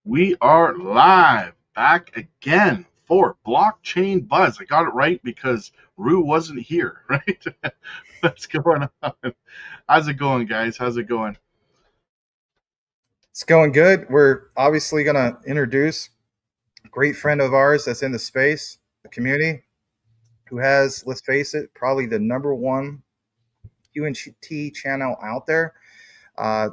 We are live back again for Blockchain Buzz. I got it right because Rue wasn't here, right? What's going on? How's it going, guys? How's it going? It's going good. We're obviously going to introduce a great friend of ours that's in the space, the community, who has, let's face it, probably the number one UNT channel out there.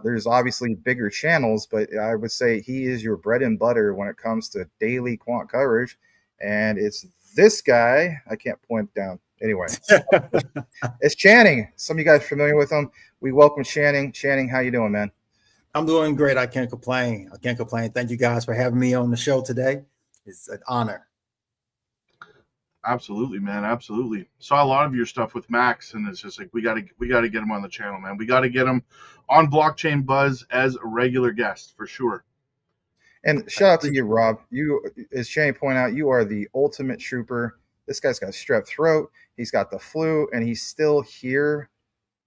There's obviously bigger channels, but I would say he is your bread and butter when it comes to daily quant coverage. And it's this guy. I can't point down. Anyway, it's Channing. Some of you guys are familiar with him. We welcome Channing. Channing, how you doing, man? I'm doing great. I can't complain. Thank you guys for having me on the show today. It's an honor. Absolutely, man. Absolutely. Saw a lot of your stuff with Max, and it's just like we gotta get him on the channel, man. We gotta get him on Blockchain Buzz as a regular guest for sure. And shout out to you, Rob. You, as Shane pointed out, you are the ultimate trooper. This guy's got strep throat. He's got the flu, and he's still here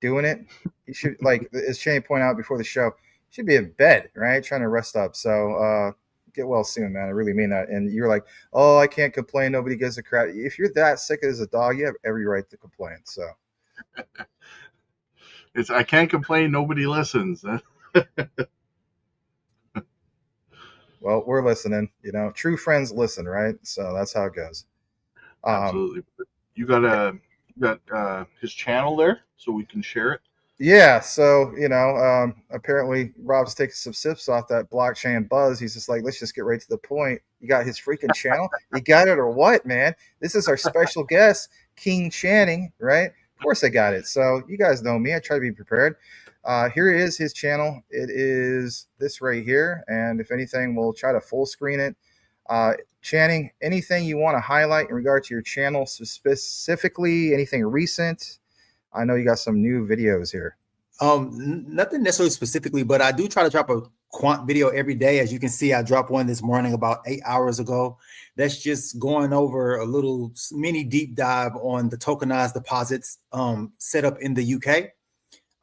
doing it. He should, like as Shane pointed out before the show, he should be in bed, right, trying to rest up. So get well soon, man. I really mean that. And you're like, oh, I can't complain. Nobody gives a crap. If you're that sick as a dog, you have every right to complain. So I can't complain. Nobody listens. Well, we're listening. You know, true friends listen, right? So that's how it goes. Absolutely. You got his channel there, so we can share it. Yeah, so apparently Rob's taking some sips off that blockchain buzz. He's just like, let's just get right to the point. You got his freaking channel? You got it or what, man? This is our special guest, King Channing, right? Of course I got it. So you guys know me. I try to be prepared. Here is his channel. It is this right here, and if anything, we'll try to full screen it. Channing, anything you want to highlight in regard to your channel specifically? Anything recent? I know you got some new videos here. Nothing necessarily specifically, but I do try to drop a quant video every day. As you can see, I dropped one this morning about 8 hours ago. That's just going over a little mini deep dive on the tokenized deposits set up in the UK.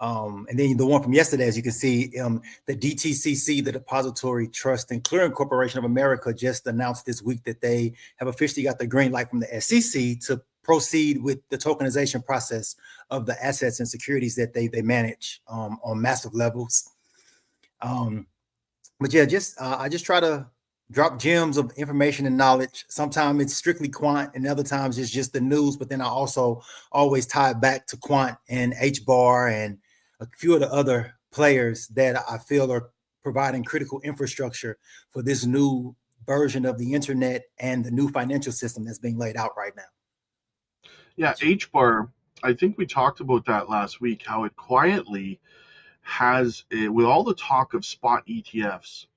And then the one from yesterday, as you can see, the DTCC, the Depository Trust and Clearing Corporation of America, just announced this week that they have officially got the green light from the SEC to proceed with the tokenization process of the assets and securities that they manage on massive levels. But yeah, I just try to drop gems of information and knowledge. Sometimes it's strictly quant, and other times it's just the news. But then I also always tie it back to quant and HBAR and a few of the other players that I feel are providing critical infrastructure for this new version of the internet and the new financial system that's being laid out right now. Yeah, HBAR, I think we talked about that last week, how it quietly has, with all the talk of spot ETFs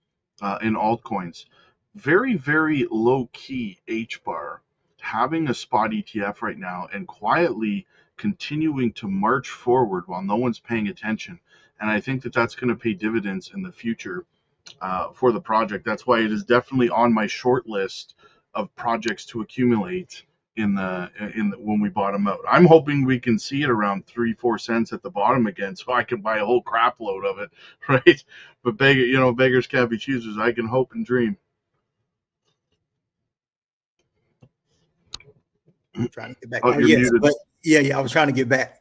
in altcoins, very, very low key HBAR, having a spot ETF right now and quietly continuing to march forward while no one's paying attention. And I think that that's going to pay dividends in the future for the project. That's why it is definitely on my short list of projects to accumulate in the when we bottom out. I'm hoping we can see it around 3-4 cents at the bottom again, so I can buy a whole crap load of it, right? But beggars can't be choosers. I can hope and dream. I'm trying to get back. Yes, but yeah, I was trying to get back.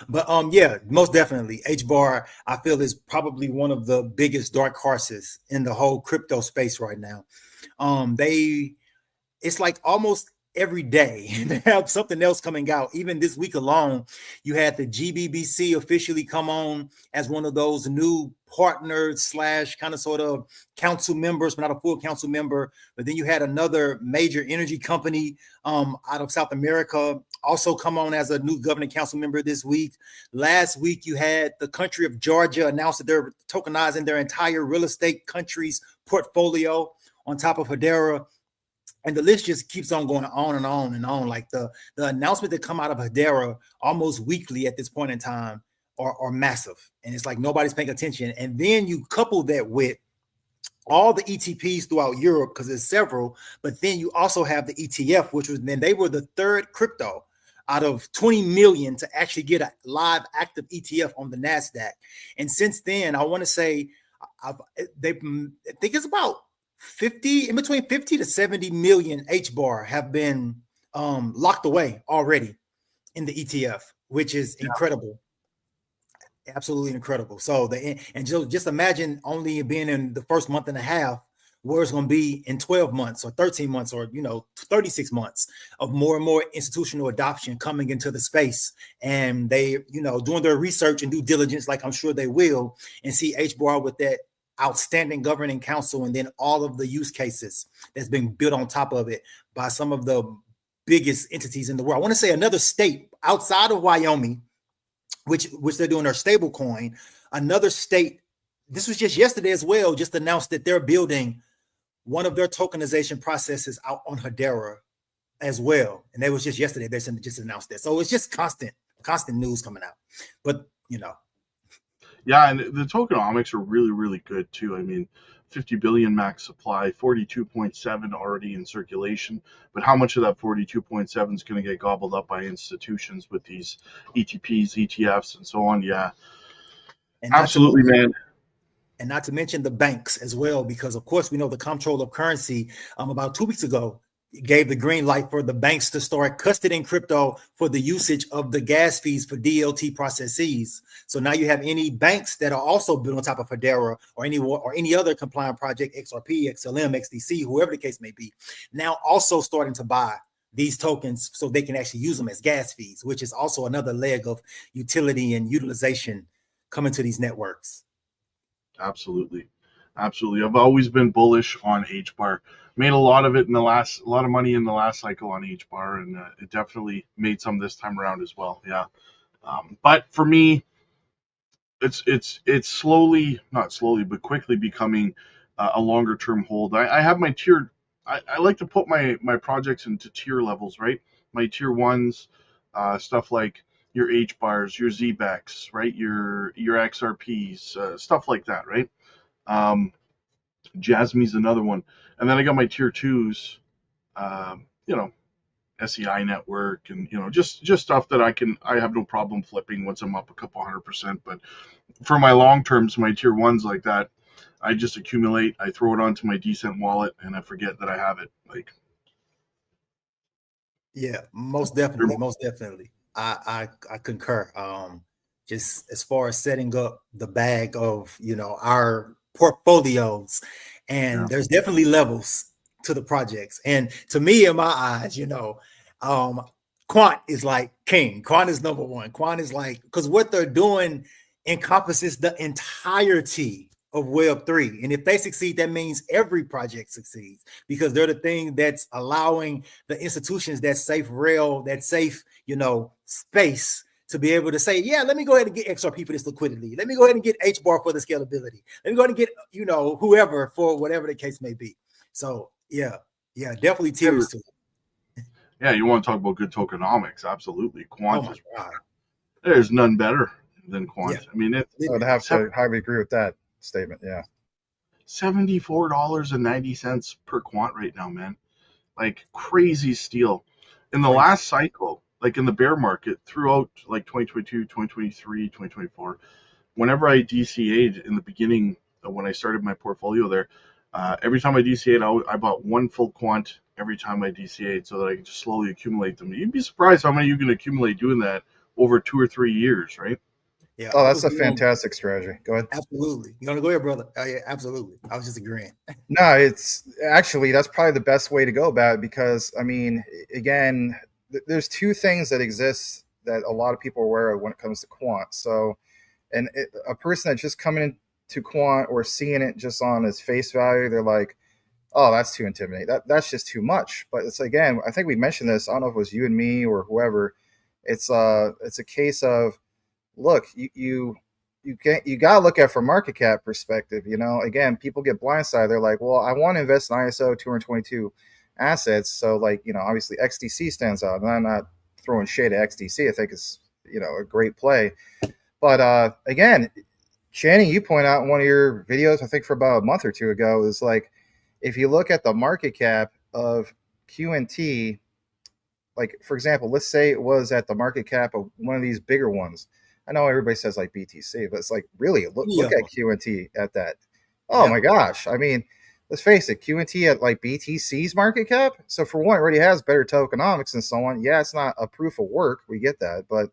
But yeah, most definitely, HBAR I feel is probably one of the biggest dark horses in the whole crypto space right now. It's like almost every day they have something else coming out. Even this week alone, you had the GBBC officially come on as one of those new partners / kind of sort of council members, but not a full council member. But then you had another major energy company out of South America also come on as a new governing council member this week. Last week, you had the country of Georgia announce that they're tokenizing their entire real estate country's portfolio on top of Hedera. And the list just keeps on going on and on and on. Like the announcement that come out of Hedera almost weekly at this point in time are massive. And it's like nobody's paying attention. And then you couple that with all the ETPs throughout Europe, because there's several, but then you also have the ETF, which was then they were the third crypto out of 20 million to actually get a live active ETF on the NASDAQ. And since then, I want to say I think it's about in between 50 to 70 million HBAR have been locked away already in the ETF, which is incredible. Absolutely incredible. So just imagine only being in the first month and a half, where it's going to be in 12 months or 13 months or 36 months of more and more institutional adoption coming into the space. And they, doing their research and due diligence, like I'm sure they will, and see HBAR with that outstanding governing council, and then all of the use cases that's been built on top of it by some of the biggest entities in the world. I want to say another state outside of Wyoming, which they're doing their stable coin. Another state, this was just yesterday as well, just announced that they're building one of their tokenization processes out on Hedera as well. And that was just yesterday. They just announced that. So it's just constant news coming out. But, Yeah, and the tokenomics are really, really good too. I mean, 50 billion max supply, 42.7 already in circulation. But how much of that 42.7 is going to get gobbled up by institutions with these ETPs, ETFs, and so on? Yeah, and absolutely, man. And not to mention the banks as well, because of course we know the comptroller of currency about 2 weeks ago gave the green light for the banks to start custodying crypto for the usage of the gas fees for DLT processes. So now you have any banks that are also built on top of Hedera or any other compliant project, XRP, XLM, XDC, whoever the case may be, now also starting to buy these tokens so they can actually use them as gas fees, which is also another leg of utility and utilization coming to these networks. Absolutely. I've always been bullish on HBAR. Made a lot of money in the last cycle on HBAR, and it definitely made some this time around as well. Yeah. But for me, it's not slowly, but quickly becoming a longer term hold. I have my tier. I like to put my projects into tier levels, right? My tier ones, stuff like your HBARs, your ZBEX, right? Your XRPs, stuff like that, right? Jasmy's another one. And then I got my tier twos, SEI network, and just stuff that I have no problem flipping once I'm up a couple 100%. But for my long terms, my tier ones like that, I just accumulate, I throw it onto my decent wallet, and I forget that I have it. Like, yeah, most definitely. I concur. Just as far as setting up the bag of our portfolios, and there's definitely levels to the projects. And to me, in my eyes, Quant is like king. Quant is number one. Quant is like, because what they're doing encompasses the entirety of Web3. And if they succeed, that means every project succeeds, because they're the thing that's allowing the institutions that safe rail, that safe, space to be able to say, yeah, let me go ahead and get XRP for this liquidity. Let me go ahead and get HBAR for the scalability. Let me go ahead and get, whoever for whatever the case may be. So yeah, definitely tiers to it. Yeah, you want to talk about good tokenomics? Absolutely, Quant is. There's none better than Quant. Yeah. I mean, I would have to highly agree with that statement. Yeah, $74.90 per Quant right now, man. Like crazy steal. In the last cycle, like in the bear market throughout like 2022, 2023, 2024, whenever I DCA'd in the beginning of when I started my portfolio there, every time I DCA'd, I bought one full Quant every time I DCA'd so that I could just slowly accumulate them. You'd be surprised how many you can accumulate doing that over 2 or 3 years, right? Yeah. Oh, that's a fantastic strategy. Go ahead. Absolutely. You want to go ahead, brother? Oh, yeah, absolutely. I was just agreeing. No, it's actually, that's probably the best way to go about it, because, I mean, again, there's two things that exist that a lot of people are aware of when it comes to Quant. So, and a person that's just coming into Quant or seeing it just on its face value, they're like, oh, that's too intimidating. That's just too much. But it's, again, I think we mentioned this. I don't know if it was you and me or whoever. It's a case of, look, you got to look at it from market cap perspective. Again, people get blindsided. They're like, well, I want to invest in ISO 222 assets. So, like, obviously XDC stands out. And I'm not throwing shade at XDC. I think it's, a great play. But again, Channing, you point out in one of your videos, I think for about a month or two ago, is like, if you look at the market cap of QNT, like, for example, let's say it was at the market cap of one of these bigger ones. I know everybody says like BTC, but it's like, really, look at QNT at that. Oh my gosh. I mean, let's face it, QNT at like BTC's market cap. So for one, it already has better tokenomics and so on. Yeah, it's not a proof of work. We get that, but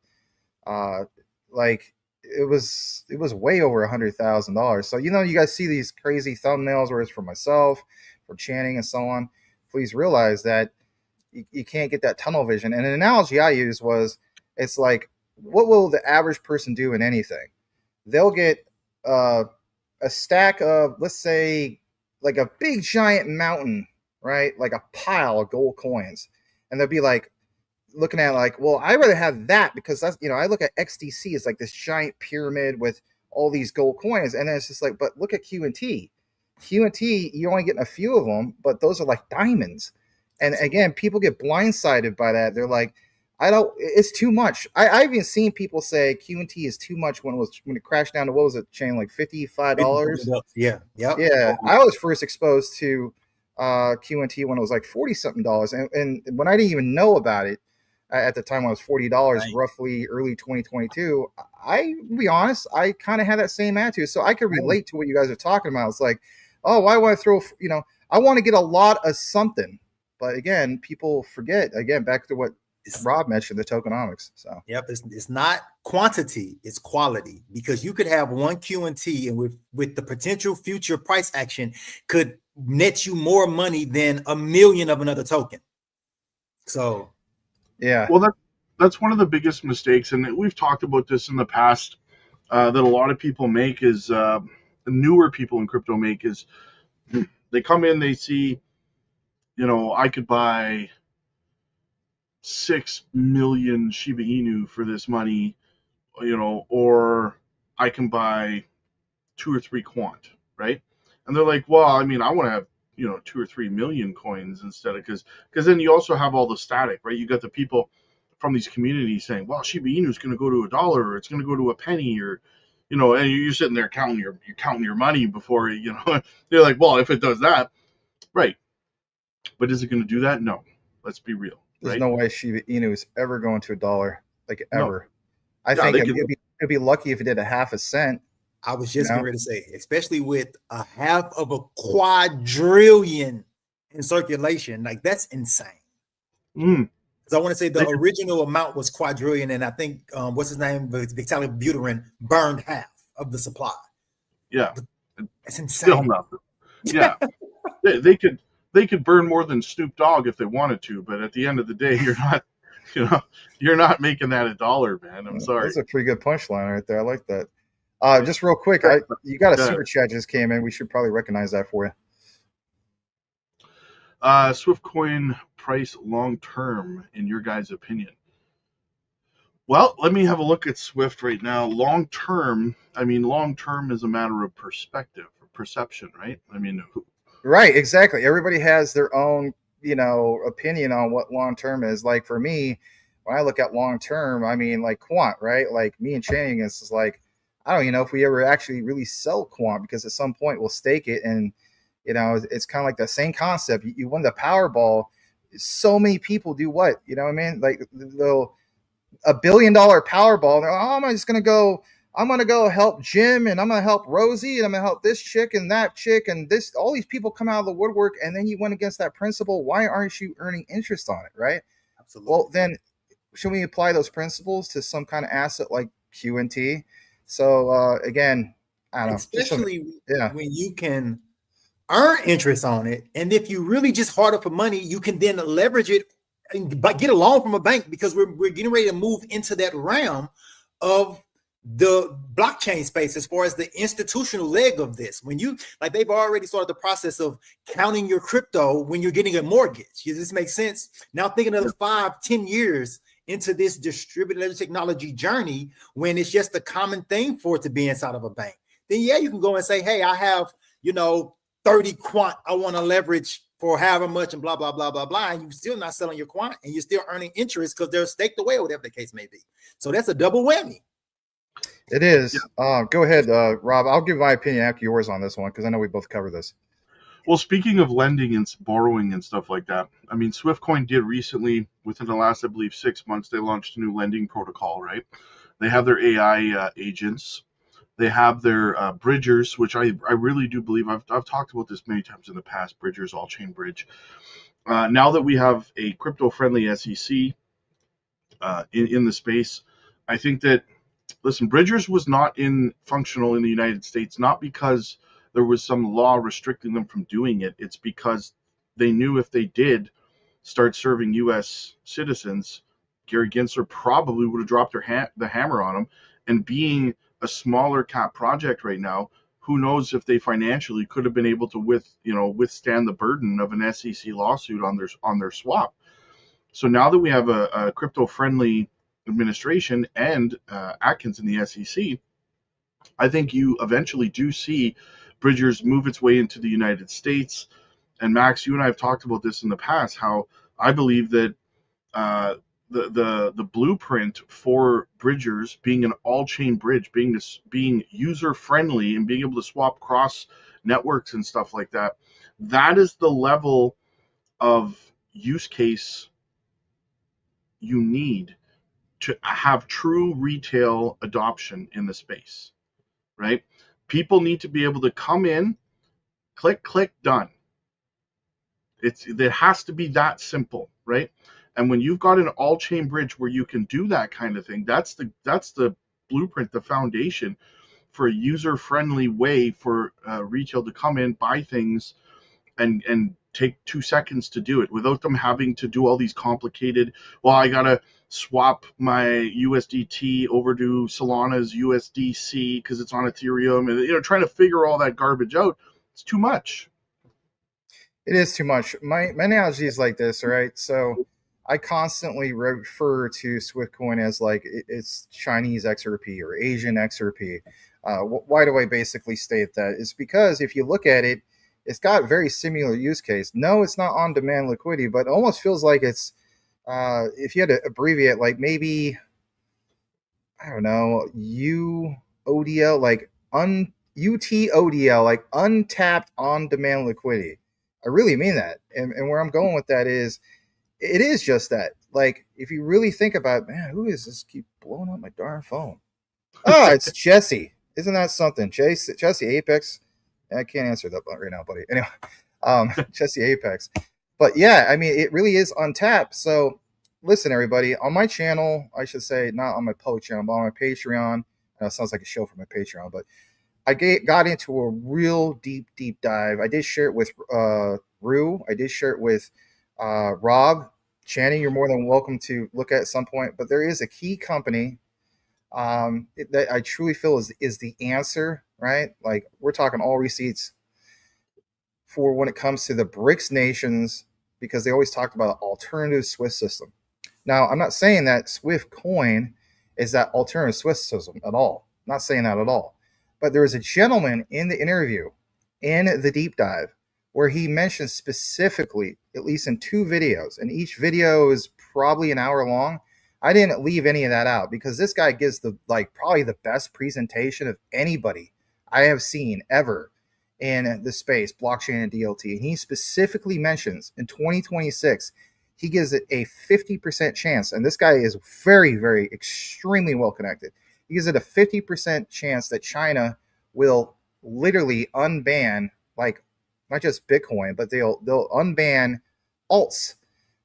like it was way over $100,000. So you guys see these crazy thumbnails where it's for myself, for Channing, and so on. Please realize that you can't get that tunnel vision. And an analogy I used was, it's like, what will the average person do in anything? They'll get a stack of, let's say, like a big giant mountain, right? Like a pile of gold coins. And they'll be like, looking at like, well, I'd rather have that because that's, I look at XDC as like this giant pyramid with all these gold coins. And then it's just like, but look at QNT. QNT, you're only getting a few of them, but those are like diamonds. And again, people get blindsided by that. They're like, it's too much. I've even seen people say QNT is too much when it crashed down to, what was it, Chain, like $55? Yeah. Yeah. I was first exposed to QNT when it was like 40 something dollars. And when I didn't even know about it at the time, when it was $40, right, roughly early 2022, I will be honest, I kind of had that same attitude. So I could relate to what you guys are talking about. It's like, oh, why want to throw, I want to get a lot of something. But again, people forget, again, back to what Rob mentioned, the tokenomics. So yep, it's not quantity, it's quality, because you could have one QNT and with the potential future price action could net you more money than 1 million of another token. So yeah, well, that's one of the biggest mistakes, and we've talked about this in the past, that a lot of people make, is newer people in crypto make, is they come in, they see, I could buy 6 million Shiba Inu for this money, or I can buy 2 or 3 Quant, right? And they're like, well, I mean, I want to have 2 or 3 million coins instead of, because then you also have all the static, right? You got the people from these communities saying, well, Shiba Inu is going to go to $1, or it's going to go to a penny, or and you're sitting there counting your money before they're like, well, if it does that, right? But is it going to do that? No. Let's be real. There's right? no way Shiba Inu is ever going to $1, like ever. No. I think it'd be lucky if it did a half a cent. I was just going to say, especially with a half of a quadrillion in circulation, like that's insane. Because I want to say the original amount was quadrillion, and I think what's his name, Vitalik Buterin, burned half of the supply. Yeah, that's insane. Still nothing. Yeah, they could burn more than Snoop Dogg if they wanted to, but at the end of the day, you're not making that $1, man. I'm sorry. That's a pretty good punchline right there. I like that. Just real quick, you got a super chat just came in. We should probably recognize that for you. Swiftcoin price long term, in your guys' opinion? Well, let me have a look at Swift right now. Long term is a matter of perspective, or perception, right? I mean, right, exactly. Everybody has their own, opinion on what long term is. Like for me, when I look at long term, I mean, like Quant, right? Like me and Channing is like, I don't even know if we ever actually really sell Quant, because at some point we'll stake it, and it's kind of like the same concept. You win the Powerball. So many people do what? You know what I mean? Like they'll $1 billion Powerball. And they're like, oh, I'm gonna go help Jim, and I'm gonna help Rosie, and I'm gonna help this chick and that chick, and this. All these people come out of the woodwork, and then you went against that principle. Why aren't you earning interest on it, right? Absolutely. Well, then should we apply those principles to some kind of asset like QNT? So again, I don't know. Especially when you can earn interest on it, and if you really just hard up for money, you can then leverage it and get a loan from a bank, because we're getting ready to move into that realm of the blockchain space as far as the institutional leg of this. When you they've already started the process of counting your crypto when you're getting a mortgage. Does this make sense? Now thinking another 5-10 years into this distributed technology journey, when it's just a common thing for it to be inside of a bank, then you can go and say, hey, I have 30 Quant I want to leverage for however much, and blah blah blah blah blah, and you're still not selling your Quant, and you're still earning interest because they're staked away, or whatever the case may be. So that's a double whammy. It is. Yeah. Go ahead, Rob. I'll give my opinion after yours on this one, because I know we both cover this. Well, speaking of lending and borrowing and stuff like that, I mean, Swiftcoin did recently, within the last, I believe, 6 months, they launched a new lending protocol, right? They have their AI agents They have their bridgers, which I really do believe, I've talked about this many times in the past, bridgers, all-chain bridge. Now that we have a crypto-friendly SEC in the space, I think that, listen, bridgers was not functional in the United States, not because there was some law restricting them from doing it. It's because they knew if they did start serving U.S. citizens, Gary Gensler probably would have dropped the hammer on them. And being a smaller cap project right now, who knows if they financially could have been able to withstand the burden of an SEC lawsuit on their swap. So now that we have a crypto friendly administration and Atkins in the SEC, I think you eventually do see Bridgers move its way into the United States. And Max, you and I have talked about this in the past, how I believe that the blueprint for Bridgers being an all-chain bridge, being user-friendly and being able to swap cross networks and stuff like that, that is the level of use case you need to have true retail adoption in the space, right? People need to be able to come in, click, done. It has to be that simple, right? And when you've got an all-chain bridge where you can do that kind of thing, that's the blueprint, the foundation for a user-friendly way for retail to come in, buy things, and take 2 seconds to do it without them having to do all these complicated, well, I gotta swap my USDT over to Solana's USDC because it's on Ethereum, and trying to figure all that garbage out. It's too much. It is too much. My analogy is like this, all right? So I constantly refer to Swiftcoin as like it's Chinese XRP or Asian XRP. Why do I basically state that? It's because if you look at it, it's got very similar use case. No, it's not on-demand liquidity, but it almost feels like it's, if you had to abbreviate, like maybe, I don't know, UODL, like UTODL, like untapped on-demand liquidity. I really mean that. And where I'm going with that is, it is just that. Like, if you really think about, man, who is this? Keep blowing up my darn phone. Oh, it's Jesse. Isn't that something? Jesse Apex. I can't answer that right now, buddy. Anyway, Jesse Apex. But yeah, I mean, it really is untapped. So listen, everybody, on my channel, I should say, not on my public channel, but on my Patreon. Sounds like a show for my Patreon, but I got into a real deep dive. I did share it with Rue. I did share it with Rob. Channing, you're more than welcome to look at some point. But there is a key company that I truly feel is the answer, right? Like, we're talking all receipts for when it comes to the BRICS nations, because they always talked about an alternative SWIFT system. Now, I'm not saying that Swiftcoin is that alternative SWIFT system at all. I'm not saying that at all. But there was a gentleman in the interview, in the deep dive, where he mentioned specifically, at least in 2 videos, and each video is probably an hour long. I didn't leave any of that out because this guy gives probably the best presentation of anybody I have seen ever in the space, blockchain and DLT. And he specifically mentions in 2026, he gives it a 50% chance. And this guy is very, very extremely well connected. He gives it a 50% chance that China will literally unban, like, not just Bitcoin, but they'll unban alts.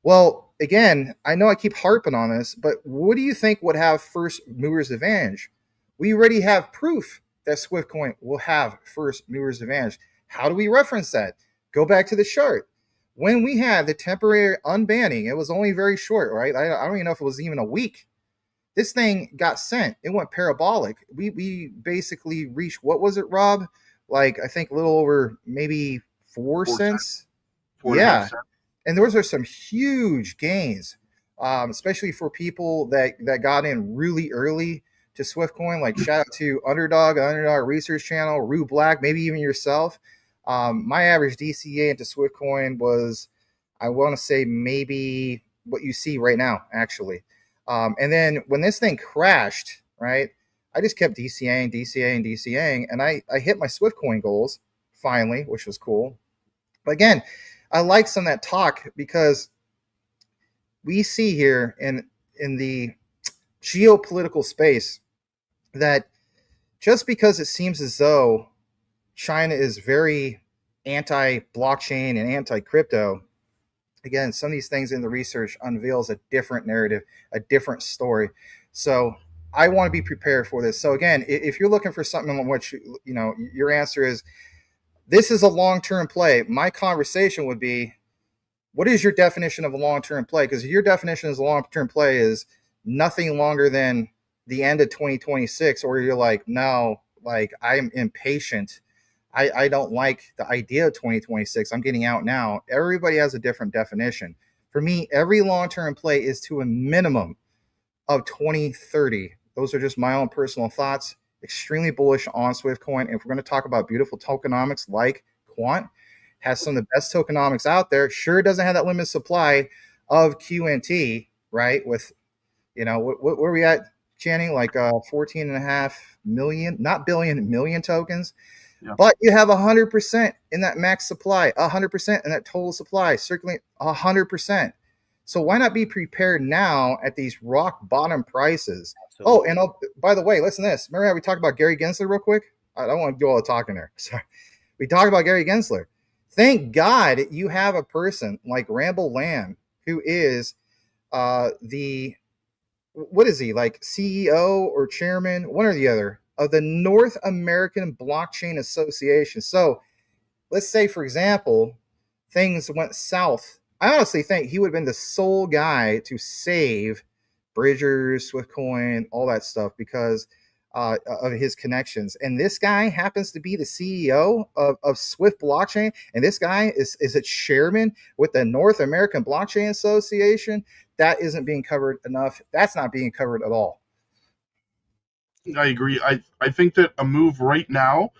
Well, again, I know I keep harping on this, but what do you think would have first movers advantage? We already have proof that Swiftcoin will have first movers advantage. How do we reference that? Go back to the chart. When we had the temporary unbanning, it was only very short, right? I don't even know if it was even a week. This thing got sent. It went parabolic. We basically reached, what was it, Rob? Like, I think a little over maybe 4 cents. 4.5 cents. And those are some huge gains, especially for people that got in really early to Swiftcoin. Like, shout out to Underdog Research Channel, Rue Black, maybe even yourself. My average DCA into Swiftcoin was, I want to say, maybe what you see right now, actually. And then when this thing crashed, right, I just kept DCAing, and I hit my Swiftcoin goals finally, which was cool. But again, I like some of that talk because we see here in the geopolitical space that just because it seems as though China is very anti-blockchain and anti-crypto, again, some of these things in the research unveils a different narrative, a different story. So I want to be prepared for this. So again, if you're looking for something on which your answer is this is a long-term play, my conversation would be, what is your definition of a long-term play? Because your definition as a long-term play is nothing longer than the end of 2026, or you're like, no, like I'm impatient. I don't like the idea of 2026. I'm getting out now. Everybody has a different definition. For me, every long-term play is to a minimum of 2030. Those are just my own personal thoughts. Extremely bullish on Swiftcoin. And if we're going to talk about beautiful tokenomics like Quant, has some of the best tokenomics out there. Sure doesn't have that limited supply of QNT, right? With, what are we at, Channing? Like 14.5 million, not billion, million tokens. Yeah. But you have 100% in that max supply, 100% in that total supply, circling 100%. So why not be prepared now at these rock bottom prices? Absolutely. Oh, and by the way, listen to this. Remember how we talked about Gary Gensler real quick? I don't want to do all the talking there. Sorry. We talked about Gary Gensler. Thank God you have a person like Ramble Lamb, who is what is he, like CEO or chairman, one or the other, of the North American Blockchain Association. So let's say, for example, things went south. I honestly think he would have been the sole guy to save Bridgers, Swiftcoin, all that stuff because of his connections. And this guy happens to be the CEO of Swift Blockchain. And this guy is a chairman with the North American Blockchain Association. That isn't being covered enough. That's not being covered at all. I agree. I think that a move right now,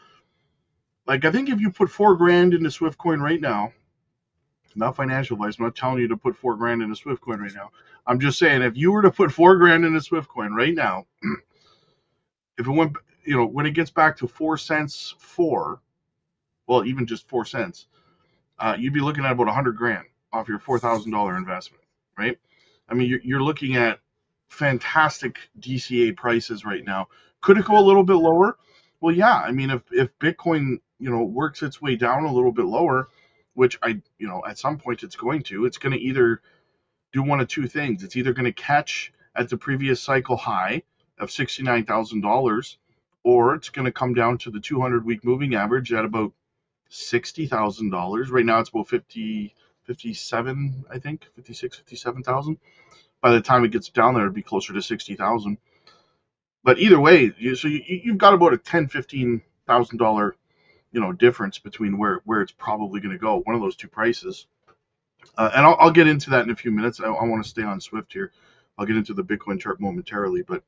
like I think if you put $4,000 into Swiftcoin right now, not financial advice, I'm not telling you to put $4,000 into Swiftcoin right now. I'm just saying if you were to put $4,000 into Swiftcoin right now, if it went, when it gets back to 4 cents, well, even just 4 cents, you'd be looking at about $100,000 off your $4,000 investment, right? I mean, you're looking at fantastic DCA prices right now. Could it go a little bit lower? Well, yeah. I mean, if Bitcoin, works its way down a little bit lower, which at some point it's going to either do one of two things. It's either going to catch at the previous cycle high of $69,000, or it's going to come down to the 200-week moving average at about $60,000. Right now it's about 57, I think, 56, 57,000. By the time it gets down there, it'd be closer to 60,000. But either way, you've got about a $10,000, $15,000, difference between where it's probably going to go. One of those two prices. And I'll get into that in a few minutes. I want to stay on Swift here. I'll get into the Bitcoin chart momentarily. But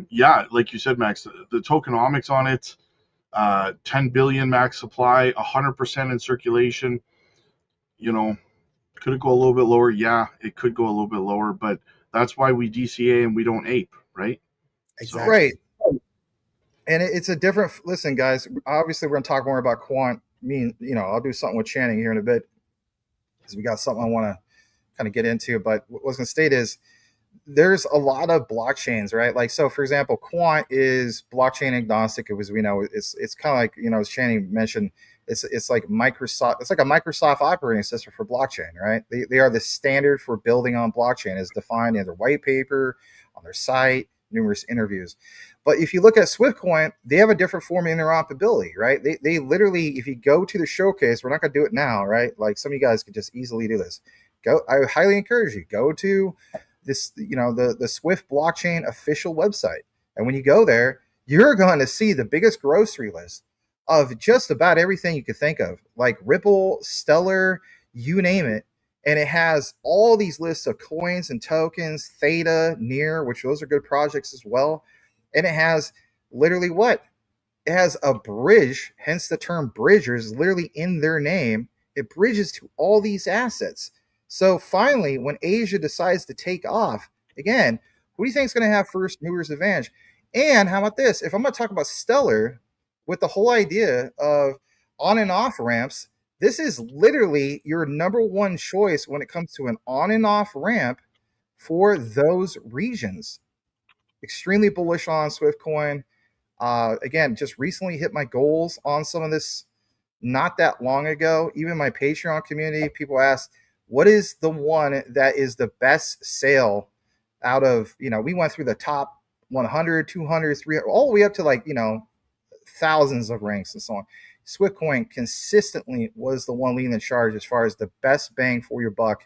yeah, like you said, Max, the tokenomics on it, 10 billion max supply, 100% in circulation. Could it go a little bit lower? Yeah, it could go a little bit lower, but that's why we DCA and we don't ape, right? Exactly. Right. And it's a different, listen, guys, obviously we're going to talk more about Quant. I'll do something with Channing here in a bit because we got something I want to kind of get into. But what I was going to state is there's a lot of blockchains, right? Like, so for example, Quant is blockchain agnostic. As we know, it's kind of like, as Channing mentioned, it's like Microsoft. It's like a Microsoft operating system for blockchain, right? They are the standard for building on blockchain as defined in their white paper, on their site, numerous interviews. But if you look at Swiftcoin, they have a different form of interoperability, right? They literally, if you go to the showcase, we're not going to do it now, right? Like some of you guys could just easily do this. I highly encourage you, go to this, the Swift blockchain official website. And when you go there, you're going to see the biggest grocery list of just about everything you could think of, like Ripple, Stellar, you name it. And it has all these lists of coins and tokens, Theta, Near, which those are good projects as well. And it has literally what? It has a bridge, hence the term bridgers, literally in their name. It bridges to all these assets. So finally, when Asia decides to take off, again, who do you think is going to have first movers advantage? And how about this? If I'm going to talk about Stellar with the whole idea of on and off ramps, this is literally your number one choice when it comes to an on and off ramp for those regions. Extremely bullish on Swiftcoin. Again, just recently hit my goals on some of this not that long ago. Even my Patreon community, people ask, what is the one that is the best sale out of, we went through the top 100, 200, 300, all the way up to like, thousands of ranks and so on. Swiftcoin consistently was the one leading the charge as far as the best bang for your buck.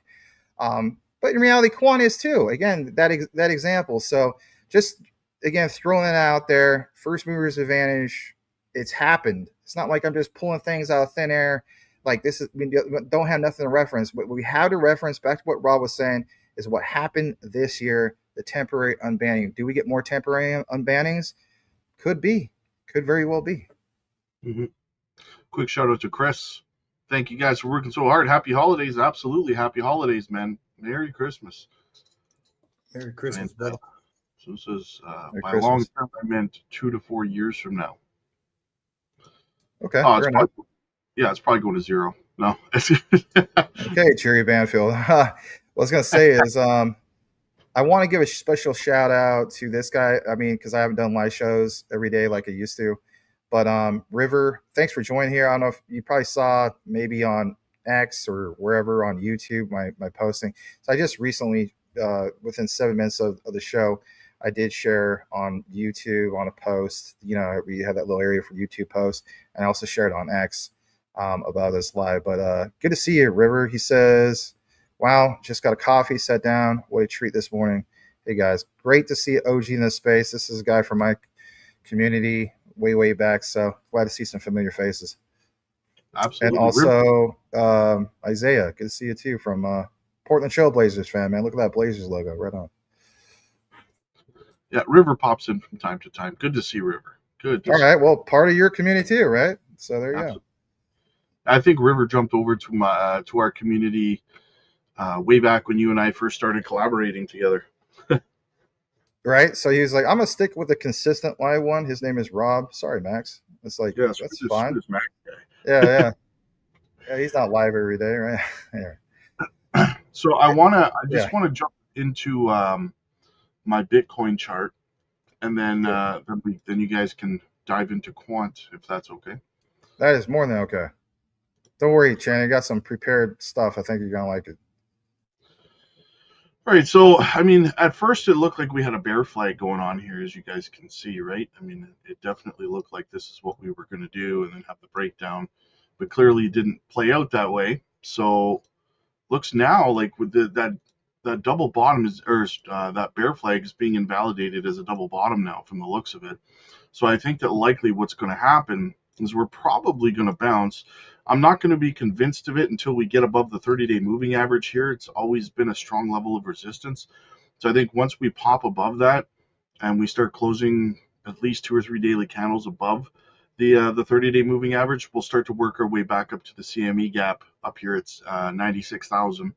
But in reality, Quant is too. Again, that example. So just again, throwing it out there, first movers advantage. It's happened. It's not like I'm just pulling things out of thin air. Like this is, we don't have nothing to reference. What we have to reference, back to what Rob was saying, is what happened this year, the temporary unbanning. Do we get more temporary unbannings? Could be. Could very well be. Mm-hmm. Quick shout out to Chris. Thank you guys for working so hard. Happy holidays. Absolutely. Happy holidays, man. Merry Christmas. Merry Christmas, brother. So this is, by Christmas. long term, I meant 2 to 4 years from now. Okay. Fair enough. It's probably going to 0. No. Okay, Jerry Banfield. What I was going to say is I want to give a special shout out to this guy. I mean, because I haven't done live shows every day like I used to. But River, thanks for joining here. I don't know if you probably saw maybe on X or wherever on YouTube my posting. So I just recently, within 7 minutes of the show, I did share on YouTube on a post. We had that little area for YouTube posts, and I also shared on X about this live. But good to see you, River. He says, wow, just got a coffee, sat down. What a treat this morning. Hey, guys, great to see OG in this space. This is a guy from my community way back, so glad to see some familiar faces. Absolutely. And also Isaiah, good to see you too, from Portland Trail Blazers fan, man. Look at that Blazers logo, right on. Yeah, River pops in from time to time. Good to see River. Good. All right, well, part of your community too, right? So there you go. I think River jumped over to our community way back when you and I first started collaborating together. Right, so he was like, I'm gonna stick with the consistent live one. His name is Rob. Sorry, Max. It's like, that's fine. This Max guy. Yeah. He's not live every day, right? Yeah. So I just want to jump into my Bitcoin chart, and then then you guys can dive into Quant if that's okay. That is more than okay. Don't worry, Chan. I got some prepared stuff. I think you're gonna like it. All right, so I mean, at first it looked like we had a bear flag going on here, as you guys can see, right? I mean, it definitely looked like this is what we were going to do, and then have the breakdown, but clearly it didn't play out that way. So looks now like with that double bottom that bear flag is being invalidated as a double bottom now from the looks of it. So I think that likely what's going to happen is we're probably going to bounce. I'm not going to be convinced of it until we get above the 30-day moving average here. It's always been a strong level of resistance. So I think once we pop above that and we start closing at least 2 or 3 daily candles above the 30-day moving average, we'll start to work our way back up to the CME gap up here. It's 96,000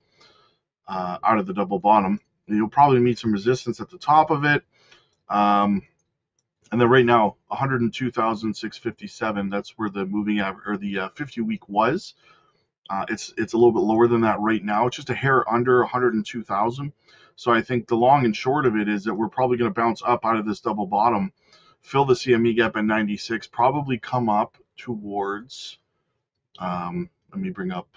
out of the double bottom. And you'll probably meet some resistance at the top of it. And then right now, 102,657. That's where the moving average or the 50-week was. It's a little bit lower than that right now. It's just a hair under 102,000. So I think the long and short of it is that we're probably going to bounce up out of this double bottom, fill the CME gap at 96, probably come up towards. Let me bring up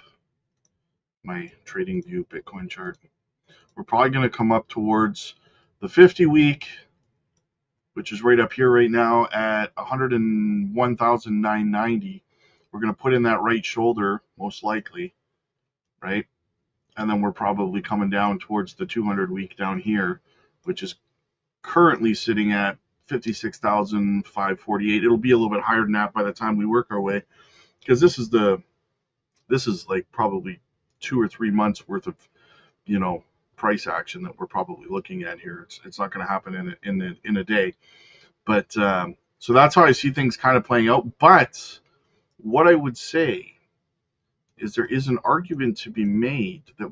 my trading view Bitcoin chart. We're probably going to come up towards the 50-week. Which is right up here right now at 101,990. We're going to put in that right shoulder, most likely, right? And then we're probably coming down towards the 200-week down here, which is currently sitting at 56,548. It'll be a little bit higher than that by the time we work our way, because this is like probably 2 or 3 months worth of, price action that we're probably looking at here. It's not going to happen in a day, but so that's how I see things kind of playing out. But what I would say is there is an argument to be made that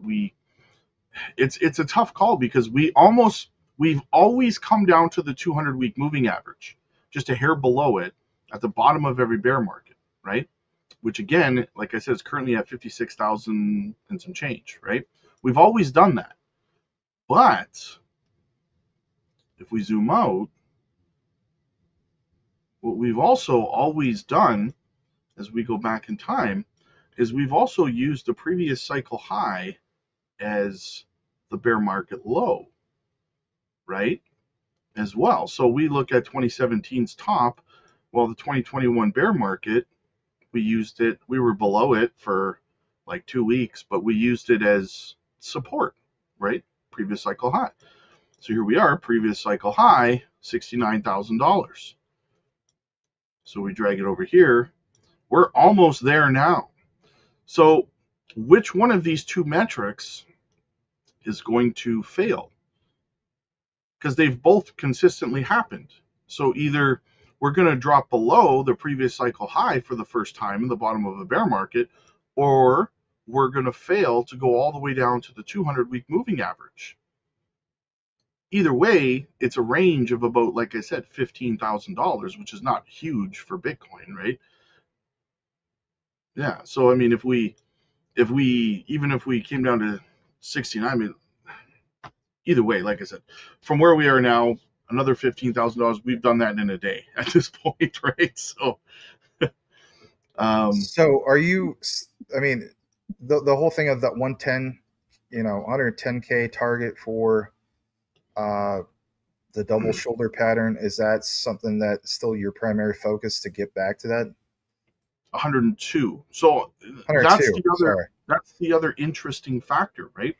it's a tough call, because we've always come down to the 200-week moving average, just a hair below it at the bottom of every bear market, right? Which again, like I said, is currently at 56,000 and some change, right? We've always done that. But if we zoom out, What we've also always done, as we go back in time, is we've also used the previous cycle high as the bear market low, right? As well. So we look at 2017's top, while the 2021 bear market, we used it, we were below it for like 2 weeks, but we used it as support, right? Previous cycle high. So here we are, previous cycle high, $69,000. So we drag it over here. We're almost there now. So which one of these two metrics is going to fail? Because they've both consistently happened. So either we're going to drop below the previous cycle high for the first time in the bottom of a bear market, or we're going to fail to go all the way down to the 200-week moving average. Either way, it's a range of about, like I said, $15,000, which is not huge for Bitcoin, right? Yeah. So I mean, if we came down to 69, I mean, either way, like I said, from where we are now, another $15,000. We've done that in a day at this point, right? So, so are you? I mean, the whole thing of that 110, 110K target for the double shoulder pattern, is that something that's still your primary focus to get back to that? 102. So 102. That's the other interesting factor, right?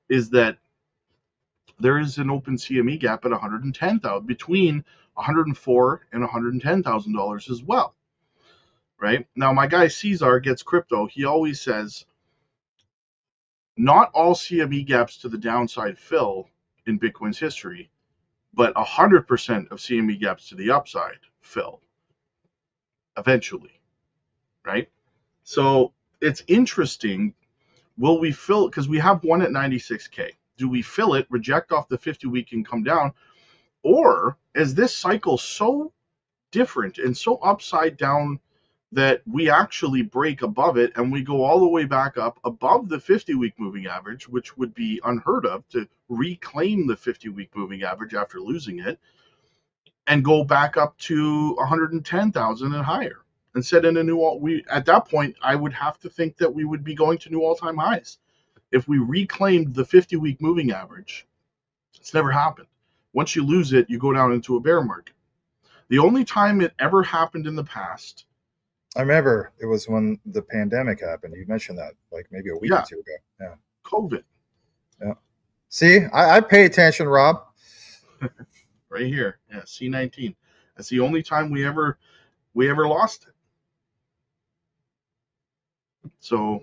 Is that there is an open CME gap at 110,000 between 104 and $110,000 as well, right? Now my guy Cesar gets crypto. He always says not all CME gaps to the downside fill in Bitcoin's history, but 100% of CME gaps to the upside fill eventually, right? So it's interesting. Will we fill, because we have one at 96K. Do we fill it, reject off the 50-week and come down? Or is this cycle so different and so upside down that we actually break above it and we go all the way back up above the 50-week moving average, which would be unheard of to reclaim the 50-week moving average after losing it, and go back up to 110,000 and higher and set in a new, at that point, I would have to think that we would be going to new all-time highs. If we reclaimed the 50-week moving average, it's never happened. Once you lose it, you go down into a bear market. The only time it ever happened in the past, I remember it was when the pandemic happened. You mentioned that like maybe a week or two ago. Yeah. COVID. Yeah. See, I pay attention, Rob. Right here. Yeah, C19. That's the only time we ever lost it. So,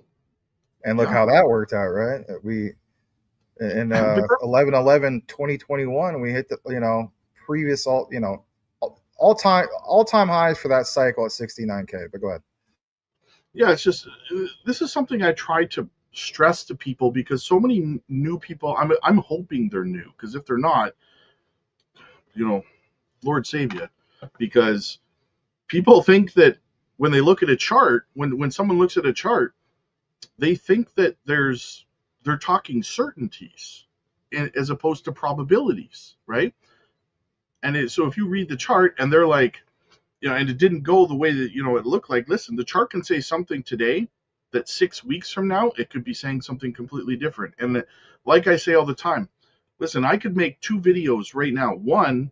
and look how that worked out, right? We in 11/11/2021 we hit the previous all-time highs for that cycle at 69K. But go ahead. Yeah, it's just, this is something I try to stress to people because so many new people, I'm hoping they're new, because if they're not, Lord save you, because people think that when they look at a chart, when someone looks at a chart, they think that they're talking certainties as opposed to probabilities, right? And so if you read the chart and they're like, and it didn't go the way that, it looked like, listen, the chart can say something today that 6 weeks from now, it could be saying something completely different. And like I say all the time, listen, I could make 2 videos right now. One,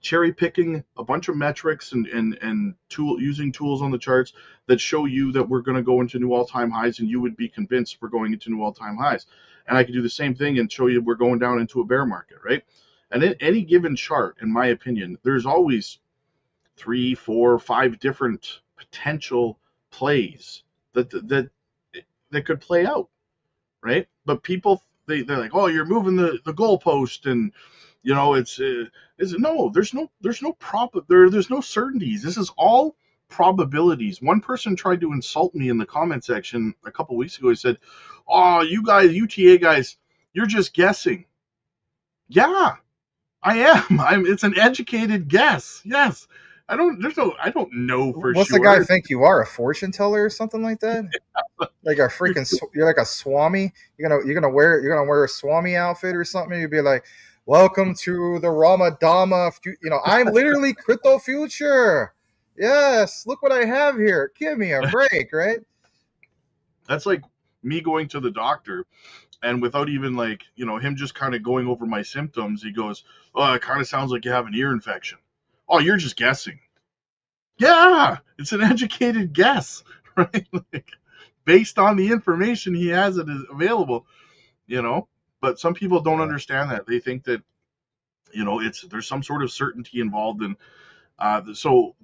cherry picking a bunch of metrics and using tools on the charts that show you that we're going to go into new all-time highs, and you would be convinced we're going into new all-time highs. And I could do the same thing and show you we're going down into a bear market, right? And in any given chart, in my opinion, there's always 3, 4, 5 different potential plays that could play out, right? But people, they're like, oh, you're moving the goalpost, and there's no certainties. This is all probabilities. One person tried to insult me in the comment section a couple weeks ago. He said, oh, you guys, UTA guys, you're just guessing. Yeah, I am. It's an educated guess. Yes. I don't know for sure. What's the guy think you are, a fortune teller or something like that? Like a freaking, you're like a swami. You're gonna wear a swami outfit or something. You'd be like, Welcome to the Ramadama. I'm literally crypto future. Yes, look what I have here. Give me a break, right? That's like me going to the doctor, and without even like, him just kind of going over my symptoms, he goes, "Oh, it kind of sounds like you have an ear infection." "Oh, you're just guessing." Yeah, it's an educated guess, right? Like, based on the information he has that is available, But some people don't understand that. They think that, there's some sort of certainty involved in. So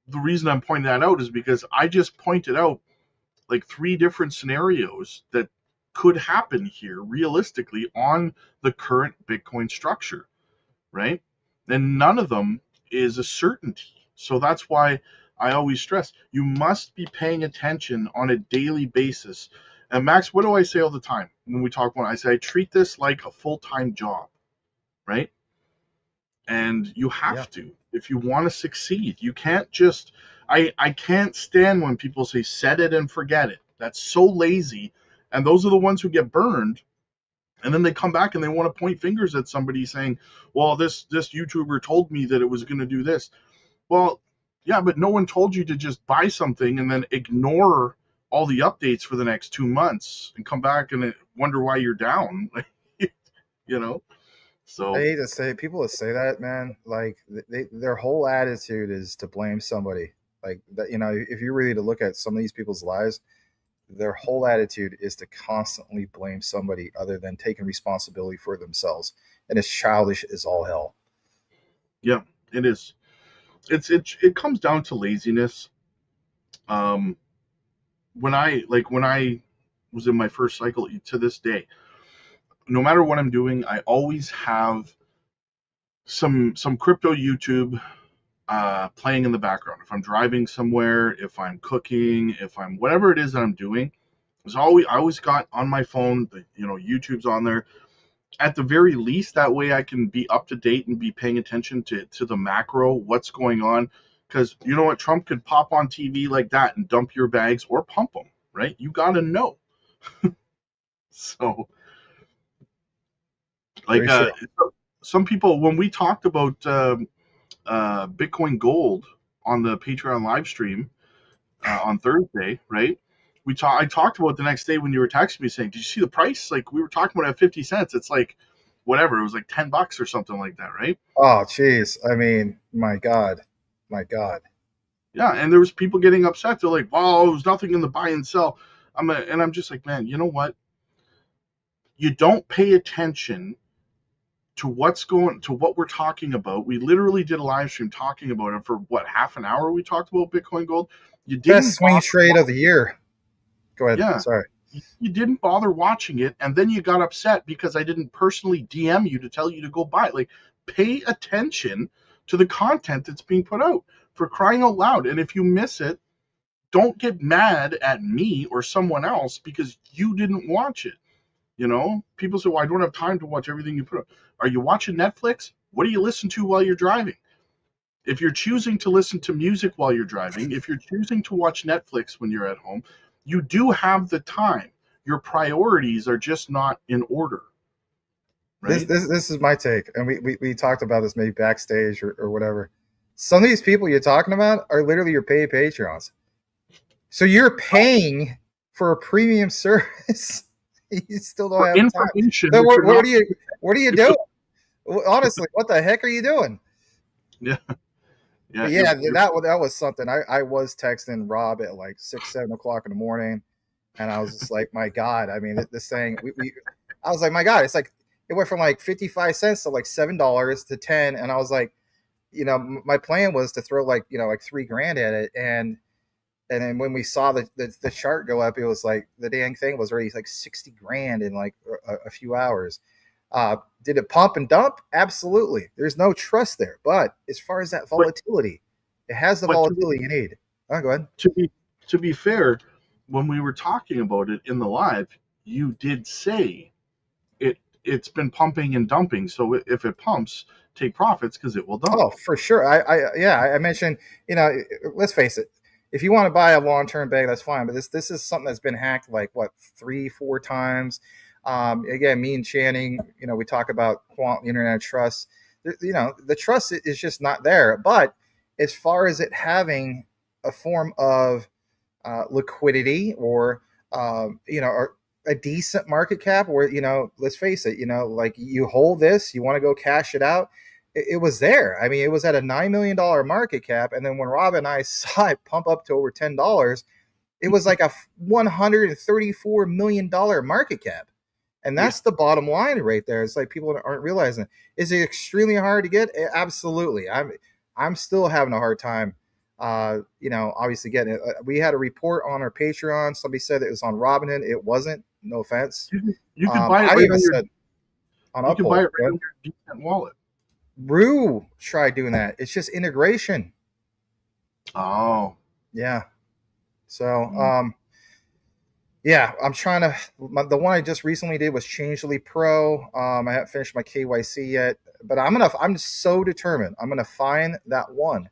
the reason I'm pointing that out is because I just pointed out like 3 different scenarios that could happen here realistically on the current Bitcoin structure, right? And none of them is a certainty. So that's why I always stress you must be paying attention on a daily basis. And Max, what do I say all the time when we talk about it? I say I treat this like a full-time job, right? And you have to if you want to succeed. You can't just I can't stand when people say set it and forget it. That's so lazy, and those are the ones who get burned. And then they come back and they want to point fingers at somebody saying, "Well, this YouTuber told me that it was going to do this." Well, yeah, but no one told you to just buy something and then ignore all the updates for the next 2 months and come back and wonder why you're down. you know. So I hate to say people that say that, man, like their whole attitude is to blame somebody. Like that, if you're really to look at some of these people's lives, their whole attitude is to constantly blame somebody other than taking responsibility for themselves. And it's childish as all hell. yeah, it is. It comes down to laziness. When I was in my first cycle to this day, no matter what I'm doing, I always have some crypto YouTube playing in the background. If I'm driving somewhere, if I'm cooking, if I'm whatever it is that I'm doing, I always got on my phone. YouTube's on there. At the very least, that way I can be up to date and be paying attention to the macro, what's going on. Because you know what, Trump could pop on TV like that and dump your bags or pump them, right? You got to know. So, like, some people, when we talked about Bitcoin Gold on the Patreon live stream on Thursday, right? I talked about it the next day when you were texting me saying, "Did you see the price?" Like we were talking about at 50 cents. It's like whatever. It was like $10 or something like that, right? Oh, jeez. I mean, my God. Yeah, and there was people getting upset. They're like, "Wow, there's nothing in the buy and sell." I'm just like, man, you know what? You don't pay attention to what we're talking about. We literally did a live stream talking about it for what, half an hour. We talked about Bitcoin Gold. You didn't Best swing trade of the year. Go ahead. Yeah. Sorry. You didn't bother watching it, and then you got upset because I didn't personally DM you to tell you to go buy it. Like, pay attention to the content that's being put out, for crying out loud. And if you miss it, don't get mad at me or someone else because you didn't watch it. People say, "Well, I don't have time to watch everything you put up." Are you watching Netflix? What do you listen to while you're driving? If you're choosing to listen to music while you're driving, if you're choosing to watch Netflix when you're at home, you do have the time. Your priorities are just not in order. Right? This is my take, and we talked about this maybe backstage or whatever. Some of these people you're talking about are literally your paid Patreons. So you're paying for a premium service. You still don't have time. So what are you doing? Honestly, what the heck are you doing? Yeah. That was something. I was texting Rob at like 6-7 o'clock in the morning, and I was just like, my God. I mean, this thing. I was like, my God. It's like it went from like 55 cents to like $7 to 10, and I was like, my plan was to throw like like $3,000 at it, and then when we saw the chart go up, it was like the dang thing was already like 60 grand in like a few hours. Did it pump and dump? Absolutely. There's no trust there. But as far as that volatility, it has the volatility you need. Go ahead. To be fair, when we were talking about it in the live, you did say it's been pumping and dumping. So if it pumps, take profits because it will dump. Oh, for sure. I mentioned, let's face it. If you want to buy a long-term bag, that's fine. But this is something that's been hacked like what 3-4 times. Again, me and Channing, we talk about Quant, the Internet of Trust. The trust is just not there. But as far as it having a form of liquidity or or a decent market cap, where let's face it, like you hold this, you want to go cash it out. It was there. I mean, it was at a $9 million market cap, and then when Rob and I saw it pump up to over $10, it was like a $134 million market cap. And that's the bottom line right there. It's like people aren't realizing. Is it extremely hard to get? Absolutely. I'm still having a hard time. Obviously getting it. We had a report on our Patreon. Somebody said it was on Robinhood. It wasn't. No offense. You can buy it right on your. You can buy it right on your decent wallet. Rue tried doing that. It's just integration. Oh. Yeah. So yeah, I'm trying to. The one I just recently did was Changely Pro. I haven't finished my KYC yet, but I'm so determined. I'm gonna find that one.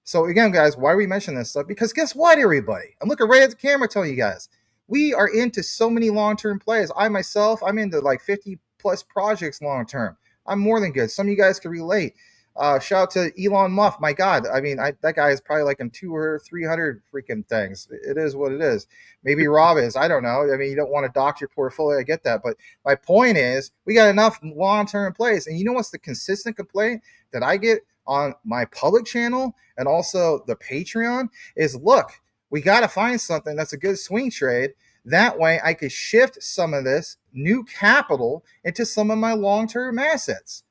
So again, guys, why are we mentioning this stuff? Because guess what, everybody? I'm looking right at the camera, telling you guys, we are into so many long-term plays. I'm into like 50 plus projects long-term. I'm more than good. Some of you guys can relate. Shout out to Elon Musk. My God, I mean, that guy is probably like in 200 or 300 freaking things. It is what it is. Maybe Rob is. I don't know. I mean, you don't want to dock your portfolio. I get that. But my point is, we got enough long-term plays. And you know what's the consistent complaint that I get on my public channel and also the Patreon is, look, we got to find something that's a good swing trade. That way I could shift some of this new capital into some of my long-term assets.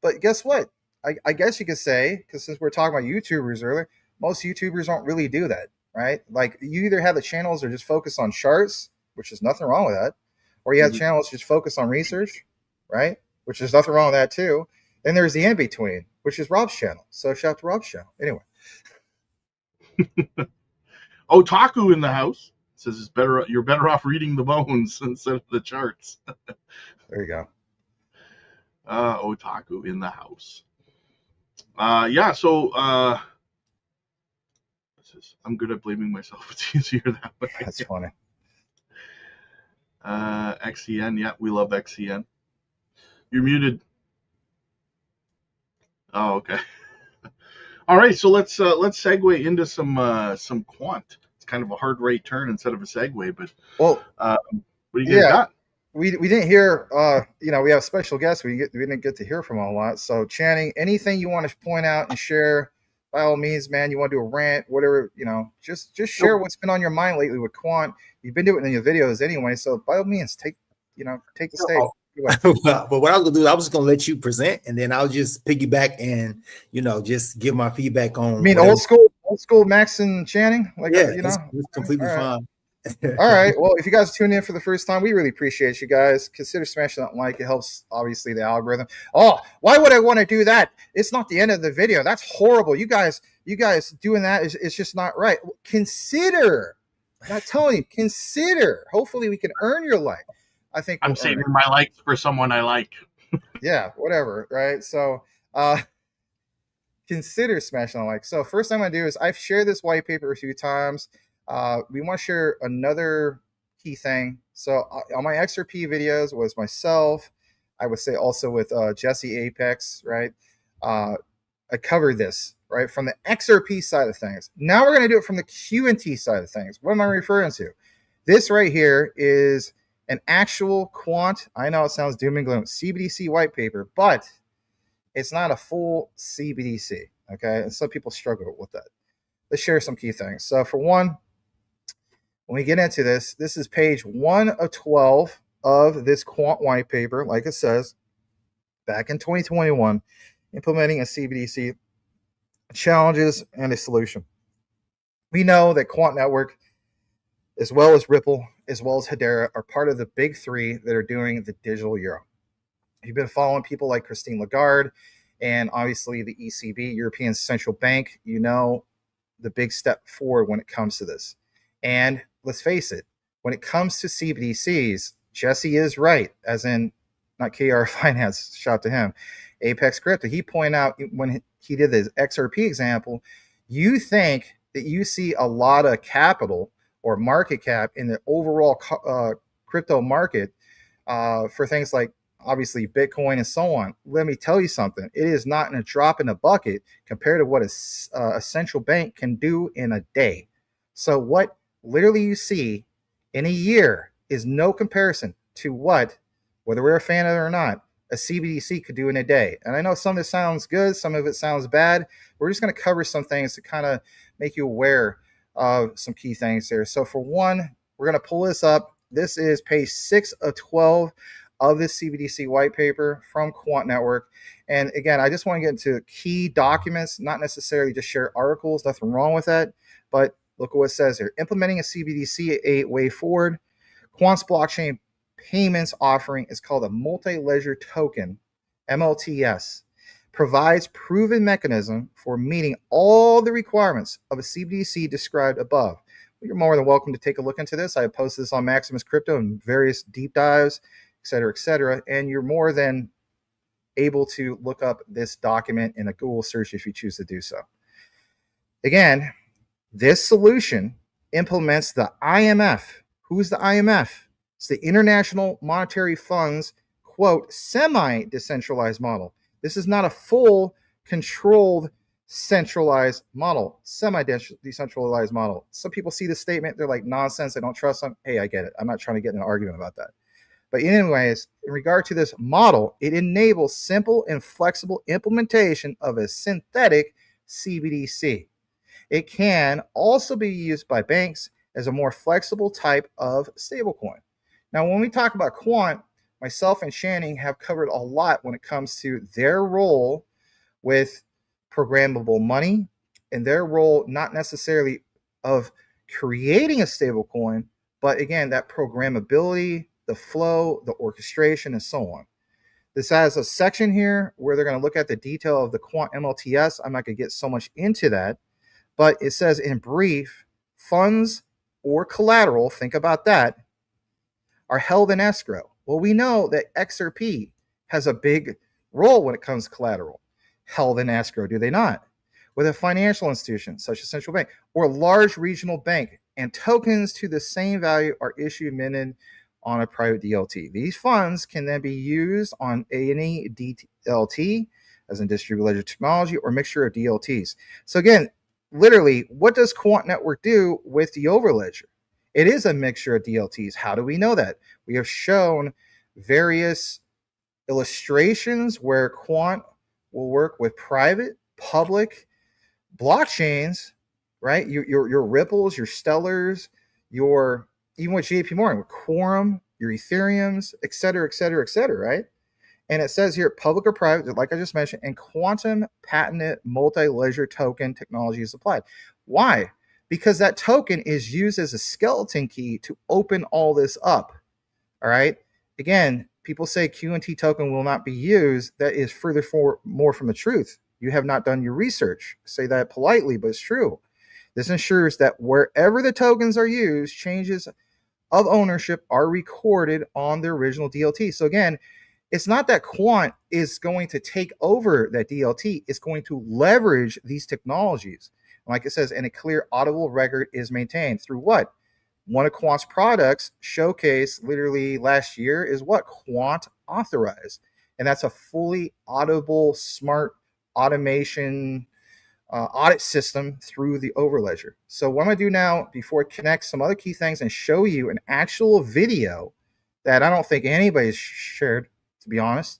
But guess what? I guess you could say, because since we're talking about YouTubers earlier, most YouTubers don't really do that, right? Like, you either have the channels that are just focused on charts, which is nothing wrong with that, or you have channels just focused on research, right? Which is nothing wrong with that too. Then there's the in-between, which is Rob's channel. So shout out to Rob's channel. Anyway. Otaku in the house says you're better off reading the bones instead of the charts. There you go. Otaku in the house. Yeah, so I'm good at blaming myself. It's easier that way. That's funny. XCN, yeah, we love XCN. You're muted. Oh, okay. All right, so let's segue into some quant. It's kind of a hard right turn instead of a segue, but what do you guys got? We didn't hear. We have special guests. We didn't get to hear from a lot. So Channing, anything you want to point out and share, by all means, man. You want to do a rant, whatever, just share what's been on your mind lately with quant. You've been doing it in your videos anyway, so by all means, take the stage. But what I was gonna do, I was just gonna let you present, and then I'll just piggyback and just give my feedback on. I mean, old school Max and Channing, like it's completely fine. All right. Well, if you guys tuned in for the first time, we really appreciate you guys. Consider smashing that like. It helps, obviously, the algorithm. Oh, why would I want to do that? It's not the end of the video. That's horrible. You guys doing that is just not right. Consider. I'm not telling you. Consider. Hopefully, we can earn your like. I think I'm saving my likes for someone I like. Yeah, whatever. Right. So, consider smashing the like. So, first thing I'm gonna do is I've shared this white paper a few times. We want to share another key thing. So on my XRP videos was myself. I would say also with Jesse Apex, right? I covered this, right? From the XRP side of things. Now we're going to do it from the QNT side of things. What am I referring to? This right here is an actual quant. I know it sounds doom and gloom. CBDC white paper, but it's not a full CBDC, okay? And some people struggle with that. Let's share some key things. So for one, when we get into this, this is page 1 of 12 of this quant white paper, like it says, back in 2021, implementing a CBDC, challenges and a solution. We know that Quant Network, as well as Ripple, as well as Hedera, are part of the big three that are doing the digital euro. You've been following people like Christine Lagarde and obviously the ECB, European Central Bank, the big step forward when it comes to this. And let's face it, when it comes to CBDCs, Jesse is right, as in, not KR Finance, shout out to him, Apex Crypto. He pointed out when he did this XRP example, you think that you see a lot of capital or market cap in the overall crypto market for things like obviously Bitcoin and so on. Let me tell you something. It is not a drop in the bucket compared to what a central bank can do in a day. So what literally you see in a year is no comparison to what, whether we're a fan of it or not, a CBDC could do in a day. And I know some of it sounds good, some of it sounds bad. We're just going to cover some things to kind of make you aware of some key things here. So for one, we're going to pull this up. This is page 6 of 12 of this CBDC white paper from Quant Network. And again, I just want to get into key documents, not necessarily just share articles, nothing wrong with that. But look at what it says here. Implementing a CBDC a way forward. Quant's blockchain payments offering is called a multi-ledger token, MLTS. Provides proven mechanism for meeting all the requirements of a CBDC described above. You're more than welcome to take a look into this. I posted this on Maximus Crypto and various deep dives, et cetera, and you're more than able to look up this document in a Google search if you choose to do so. Again, this solution implements the IMF. Who's the IMF? It's the International Monetary Fund's, quote, semi-decentralized model. This is not a full, controlled, centralized model, semi-decentralized model. Some people see this statement, they're like, nonsense, I don't trust them. Hey, I get it. I'm not trying to get in an argument about that. But anyways, in regard to this model, it enables simple and flexible implementation of a synthetic CBDC. It can also be used by banks as a more flexible type of stablecoin. Now, when we talk about Quant, myself and Channing have covered a lot when it comes to their role with programmable money and their role not necessarily of creating a stablecoin, but again, that programmability, the flow, the orchestration, and so on. This has a section here where they're going to look at the detail of the Quant MLTS. I'm not going to get so much into that, but it says in brief, funds or collateral, think about that, are held in escrow. Well, we know that XRP has a big role when it comes to collateral. Held in escrow, do they not? With a financial institution, such as central bank, or large regional bank, and tokens to the same value are issued minted on a private DLT. These funds can then be used on any DLT, as in distributed ledger technology, or mixture of DLTs. So again, literally, what does Quant Network do with the overledger? It is a mixture of DLTs. How do we know that? We have shown various illustrations where Quant will work with private, public blockchains, right? Your Ripples, your Stellars, your, even with JP Morgan, with Quorum, your Ethereums, et cetera, right? And it says here, public or private, like I just mentioned, and quantum patented multi-ledger token technology is applied. Why? Because that token is used as a skeleton key to open all this up. All right. Again, people say Q&T token will not be used. That is further more from the truth. You have not done your research. I say that politely, but it's true. This ensures that wherever the tokens are used, changes of ownership are recorded on the original DLT. So again, it's not that Quant is going to take over that DLT. It's going to leverage these technologies. Like it says, and a clear audible record is maintained through what? One of Quant's products showcased literally last year is what? Quant Authorized. And that's a fully audible, smart automation audit system through the Overledger. So what I'm going to do now, before I connect some other key things and show you an actual video that I don't think anybody's shared, to be honest,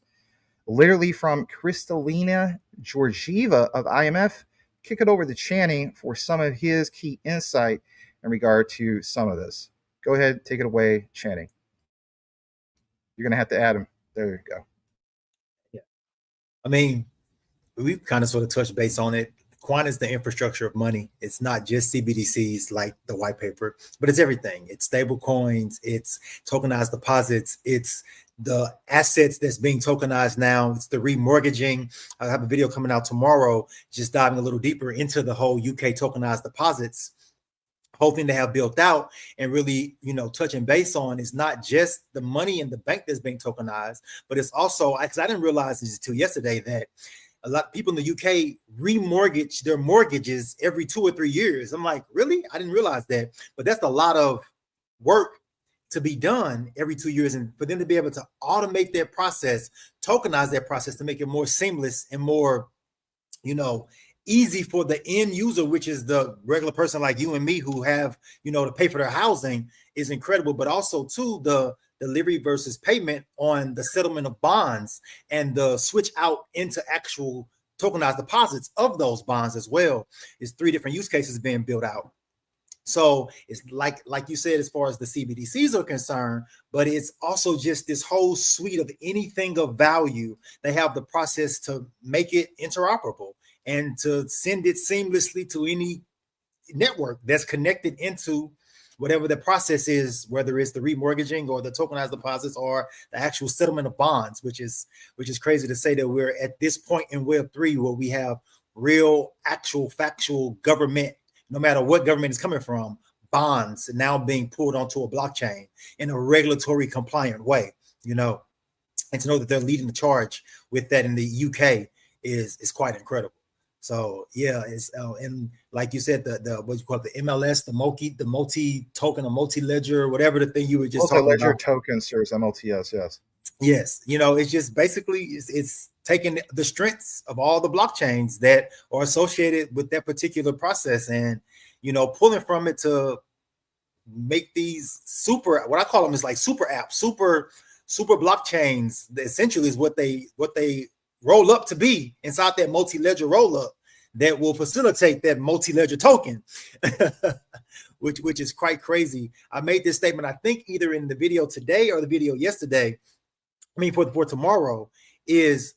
literally from Kristalina Georgieva of IMF, kick it over to Channing for some of his key insight in regard to some of this. Go ahead, take it away, Channing. You're going to have to add him. There you go. Yeah. I mean, we've kind of sort of touched base on it. Quant is the infrastructure of money. It's not just CBDCs like the white paper, but it's everything. It's stable coins, it's tokenized deposits, it's the assets that's being tokenized now, it's the remortgaging. I have a video coming out tomorrow, just diving a little deeper into the whole UK tokenized deposits. Whole thing they have built out and really, touching base on is not just the money in the bank that's being tokenized, but it's also, because I didn't realize this until yesterday, that a lot of people in the UK remortgage their mortgages every 2 or 3 years. I'm like, really? I didn't realize that. But that's a lot of work to be done every 2 years, and for them to be able to automate their process, tokenize their process to make it more seamless and more, easy for the end user, which is the regular person like you and me who have, to pay for their housing, is incredible. But also too, the delivery versus payment on the settlement of bonds and the switch out into actual tokenized deposits of those bonds as well is 3 different use cases being built out. So it's like you said, as far as the CBDCs are concerned, but it's also just this whole suite of anything of value. They have the process to make it interoperable and to send it seamlessly to any network that's connected into whatever the process is, whether it's the remortgaging or the tokenized deposits or the actual settlement of bonds, which is crazy to say that we're at this point in Web3 where we have real, actual, factual government, no matter what government is coming from, bonds now being pulled onto a blockchain in a regulatory compliant way, and to know that they're leading the charge with that in the UK is quite incredible. So yeah, it's and like you said, the what you call it, the MLS, the multi token or multi ledger, whatever the thing you were just talking Multi-ledger about. tokens, there's MLTS, yes. Yes, it's just basically it's taking the strengths of all the blockchains that are associated with that particular process and pulling from it to make these super, what I call them is like super apps, super blockchains. That essentially is what they roll up to be inside that multi-ledger roll up that will facilitate that multi-ledger token, which is quite crazy. I made this statement, I think either in the video today or the video yesterday, for tomorrow, is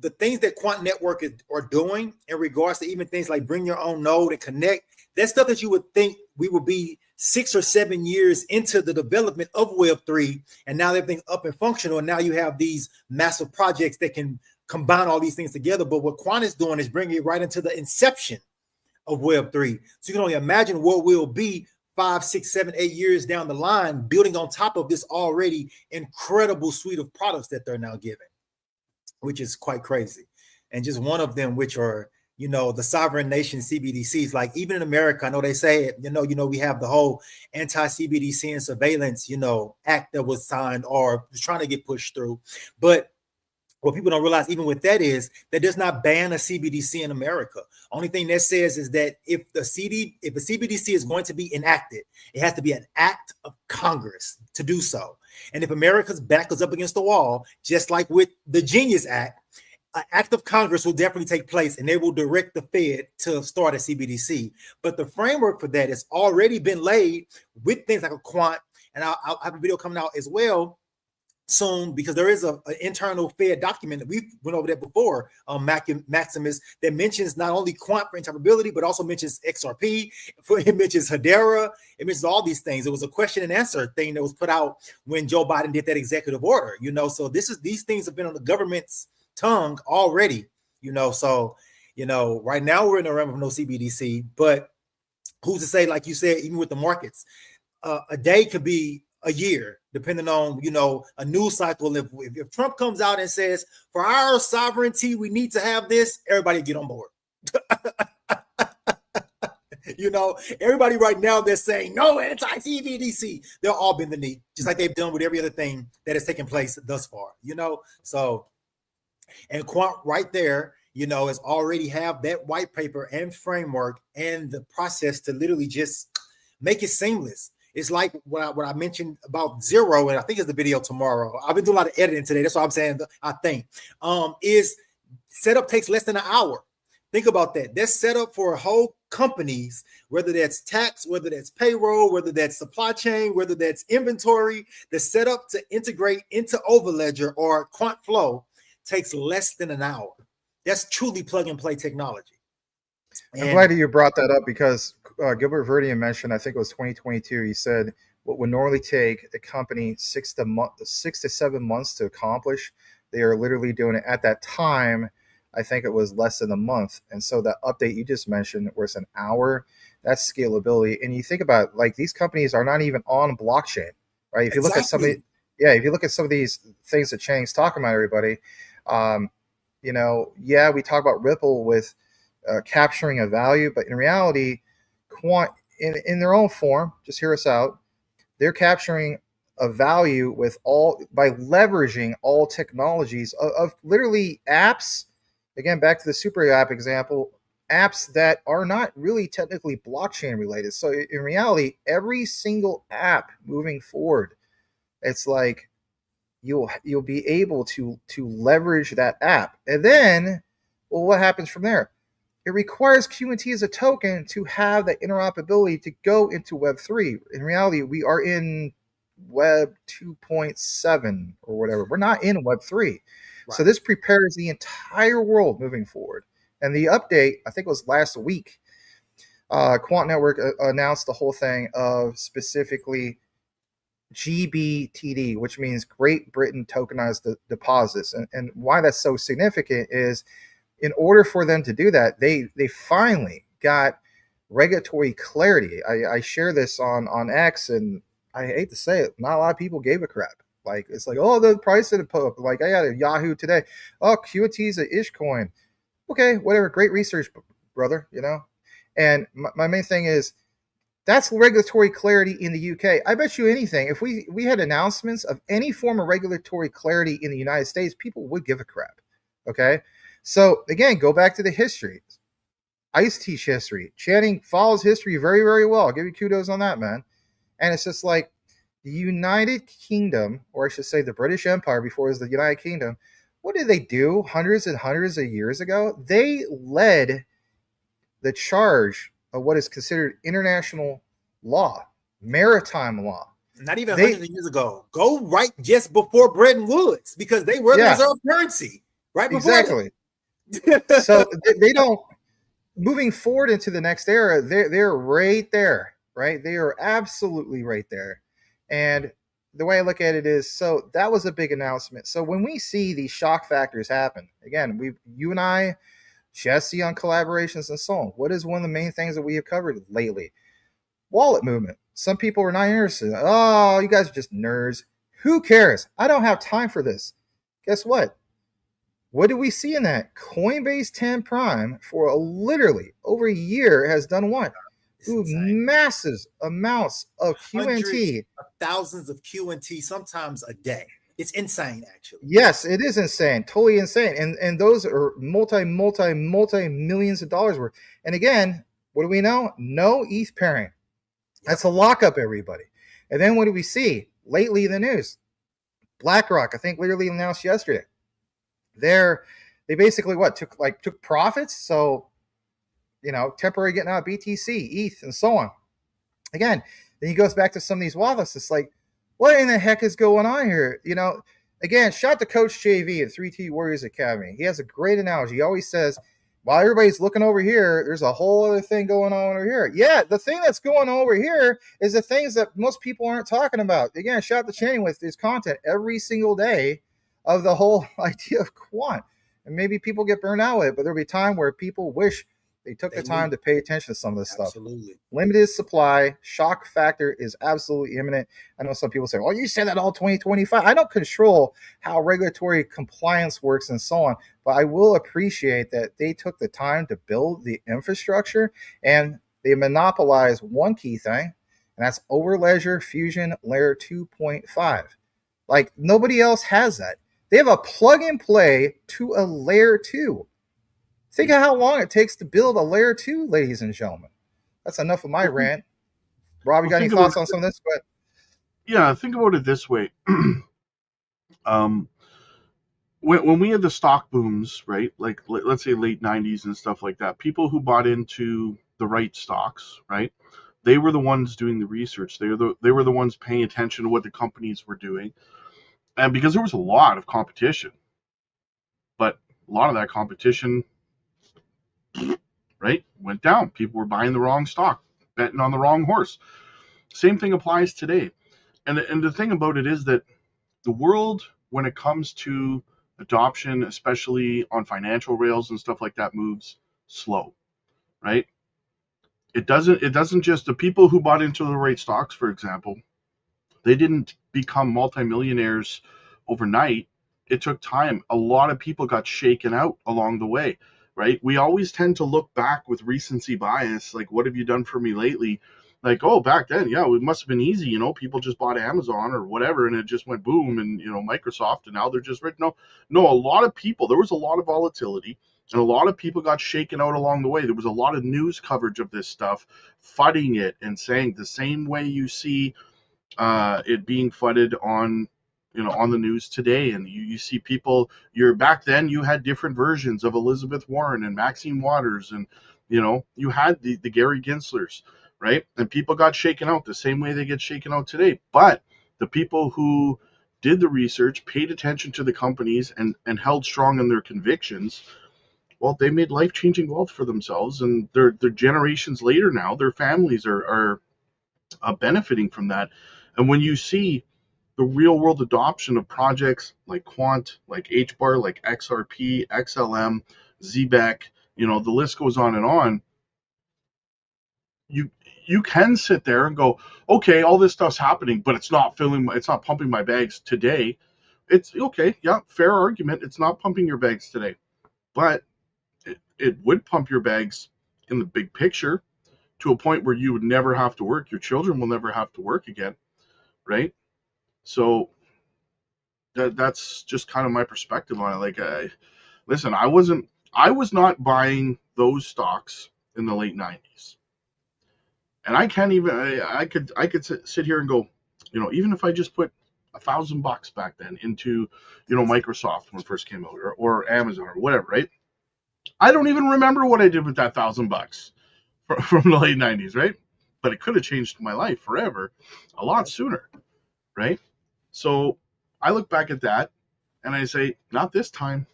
the things that Quant Network are doing in regards to even things like bring your own node and connect. That's stuff that you would think we would be 6 or 7 years into the development of Web3, and now everything's up and functional, and now you have these massive projects that can combine all these things together. But what Quant is doing is bringing it right into the inception of Web3. So you can only imagine what we'll be 5, 6, 7, 8 years down the line, building on top of this already incredible suite of products that they're now giving, which is quite crazy. And just one of them, which are, the sovereign nation CBDCs, like even in America, I know they say it, we have the whole anti-CBDC and surveillance, act that was signed or was trying to get pushed through. But what people don't realize, even with that, is that does not ban a CBDC in America. Only thing that says is that if a CBDC is going to be enacted, it has to be an act of Congress to do so. And if America's back is up against the wall, just like with the Genius Act, an act of Congress will definitely take place, and they will direct the Fed to start a CBDC. But the framework for that has already been laid with things like a Quant, and I'll have a video coming out as well soon, because there is an internal Fed document that we went over that before, Maximus, that mentions not only Quant for interoperability, but also mentions XRP, it mentions Hedera, it mentions all these things. It was a question and answer thing that was put out when Joe Biden did that executive order, so these things have been on the government's tongue already, so right now we're in the realm of no CBDC, but who's to say, like you said, even with the markets, a day could be a year, depending on, a news cycle. If Trump comes out and says, for our sovereignty, we need to have this, everybody get on board. Everybody right now, they're saying no anti-CBDC. They'll all bend the knee, just like they've done with every other thing that has taken place thus far, so, and Quant right there, is already have that white paper and framework and the process to literally just make it seamless. It's like what I mentioned about Zero, and I think it's the video tomorrow. I've been doing a lot of editing today. That's what I'm saying. I think is setup takes less than an hour. Think about that. That's set up for whole companies, whether that's tax, whether that's payroll, whether that's supply chain, whether that's inventory. The setup to integrate into Overledger or Quant Flow takes less than an hour. That's truly plug and play technology. I'm glad you brought that up, because Gilbert Verdian mentioned, I think it was 2022, he said what would normally take a company 6 to 7 months to accomplish, they are literally doing it at that time. I think it was less than a month. And so that update you just mentioned, where it's an hour, that's scalability. And you think about, like, these companies are not even on blockchain, right? If you look at some of the, if you look at some of these things that Chang's talking about, everybody, we talk about Ripple with capturing a value, but in reality, Quant, in their own form, just hear us out, they're capturing of value with all by leveraging all technologies of literally apps. Again, back to the super app example, apps that are not really technically blockchain related. So in reality, every single app moving forward, it's like you'll be able to leverage that app. And then, well, what happens from there? It requires QNT as a token to have the interoperability to go into Web3. In reality, we are in Web 2.7 or whatever. We're not in Web 3. Right. So this prepares the entire world moving forward. And the update, I think it was last week, Quant Network announced the whole thing of specifically GBTD, which means Great Britain Tokenized Deposits. And why that's so significant is in order for them to do that, they finally got regulatory clarity. I share this on X, and I hate to say it, not a lot of people gave a crap. Like, it's like, oh, the price didn't put up. Like, I got a Yahoo today. Oh, QT's a ish coin. Okay, whatever. Great research, brother, you know? And my main thing is, that's regulatory clarity in the UK. I bet you anything, if we had announcements of any form of regulatory clarity in the United States, people would give a crap. Okay? So, again, go back to the history. I used to teach history. Channing follows history very, very well. I'll give you kudos on that, man. And it's just like the United Kingdom, or I should say the British Empire before it was the United Kingdom, what did they do hundreds and hundreds of years ago? They led the charge of what is considered international law, maritime law. Not even hundreds of years ago. Go right just before Bretton Woods, because they were the reserve currency. Right before exactly. So they don't, moving forward into the next era, they're right there, right? They are absolutely right there. And the way I look at it is, so that was a big announcement. So when we see these shock factors happen, again, you and I, Jesse on collaborations and so on, what is one of the main things that we have covered lately? Wallet movement. Some people are not interested. Oh, you guys are just nerds. Who cares? I don't have time for this. Guess what? What do we see in that? Coinbase 10 Prime for literally over a year has done what? Massive amounts of QNT. Hundreds of thousands of QNT, sometimes a day. It's insane, actually. Yes, it is insane. Totally insane. And those are multi millions of dollars worth. And again, what do we know? No ETH pairing. That's a lockup, everybody. And then what do we see? Lately in the news, BlackRock, I think literally announced yesterday, they basically took profits. So, temporary getting out of BTC, ETH, and so on. Again, then he goes back to some of these wallets. It's like, what in the heck is going on here? Again, shout out to Coach JV at 3T Warriors Academy. He has a great analogy. He always says, while everybody's looking over here, there's a whole other thing going on over here. Yeah, the thing that's going on over here is the things that most people aren't talking about. Again, shout out to Channing with his content every single day of the whole idea of quant. And maybe people get burned out with it, but there'll be a time where people wish they took the time to pay attention to some of this stuff. Limited supply, shock factor is absolutely imminent. I know some people say, well, you said that all 2025. I don't control how regulatory compliance works and so on, but I will appreciate that they took the time to build the infrastructure and they monopolize one key thing, and that's over ledger fusion layer 2.5. Like, nobody else has that. They have a plug and play to a layer 2. Think of how long it takes to build a layer 2, ladies and gentlemen. That's enough of my rant. Rob, you got any thoughts on some of this? But yeah, think about it this way. When we had the stock booms, right? Like, let's say late 90s and stuff like that, people who bought into the right stocks, right? They were the ones doing the research. They were the ones paying attention to what the companies were doing. And because there was a lot of competition, but a lot of that competition, right, went down. People were buying the wrong stock, betting on the wrong horse. Same thing applies today. And the thing about it is that the world, when it comes to adoption, especially on financial rails and stuff like that, moves slow, right? It doesn't just, the people who bought into the right stocks, for example, they didn't become multimillionaires overnight. It took time. A lot of people got shaken out along the way, right? We always tend to look back with recency bias, like, what have you done for me lately? Like, oh, back then, yeah, it must have been easy, you know, people just bought Amazon or whatever, and it just went boom, and, you know, Microsoft, and now they're just rich. No, a lot of people, there was a lot of volatility, and a lot of people got shaken out along the way. There was a lot of news coverage of this stuff, fudding it and saying the same way you see it being fudded on, you know, on the news today. And you see people, you're back then, you had different versions of Elizabeth Warren and Maxine Waters, and, you know, you had the Gary Genslers, right? And people got shaken out the same way they get shaken out today. But the people who did the research, paid attention to the companies, and held strong in their convictions, well, they made life-changing wealth for themselves, and they're generations later now, their families are benefiting from that. And when you see the real-world adoption of projects like Quant, like HBAR, like XRP, XLM, ZBEC, you know, the list goes on and on, you can sit there and go, okay, all this stuff's happening, but it's not pumping my bags today. It's okay, yeah, fair argument. It's not pumping your bags today, but it would pump your bags in the big picture to a point where you would never have to work. Your children will never have to work again, right? So that's just kind of my perspective on it. Like, listen, I was not buying those stocks in the late 90s. And I can't even, I could sit here and go, you know, even if I just put $1,000 back then into, you know, Microsoft when it first came out, or Amazon or whatever, right? I don't even remember what I did with that $1,000 from the late 90s, right? But it could have changed my life forever a lot sooner, right? So I look back at that and I say, not this time,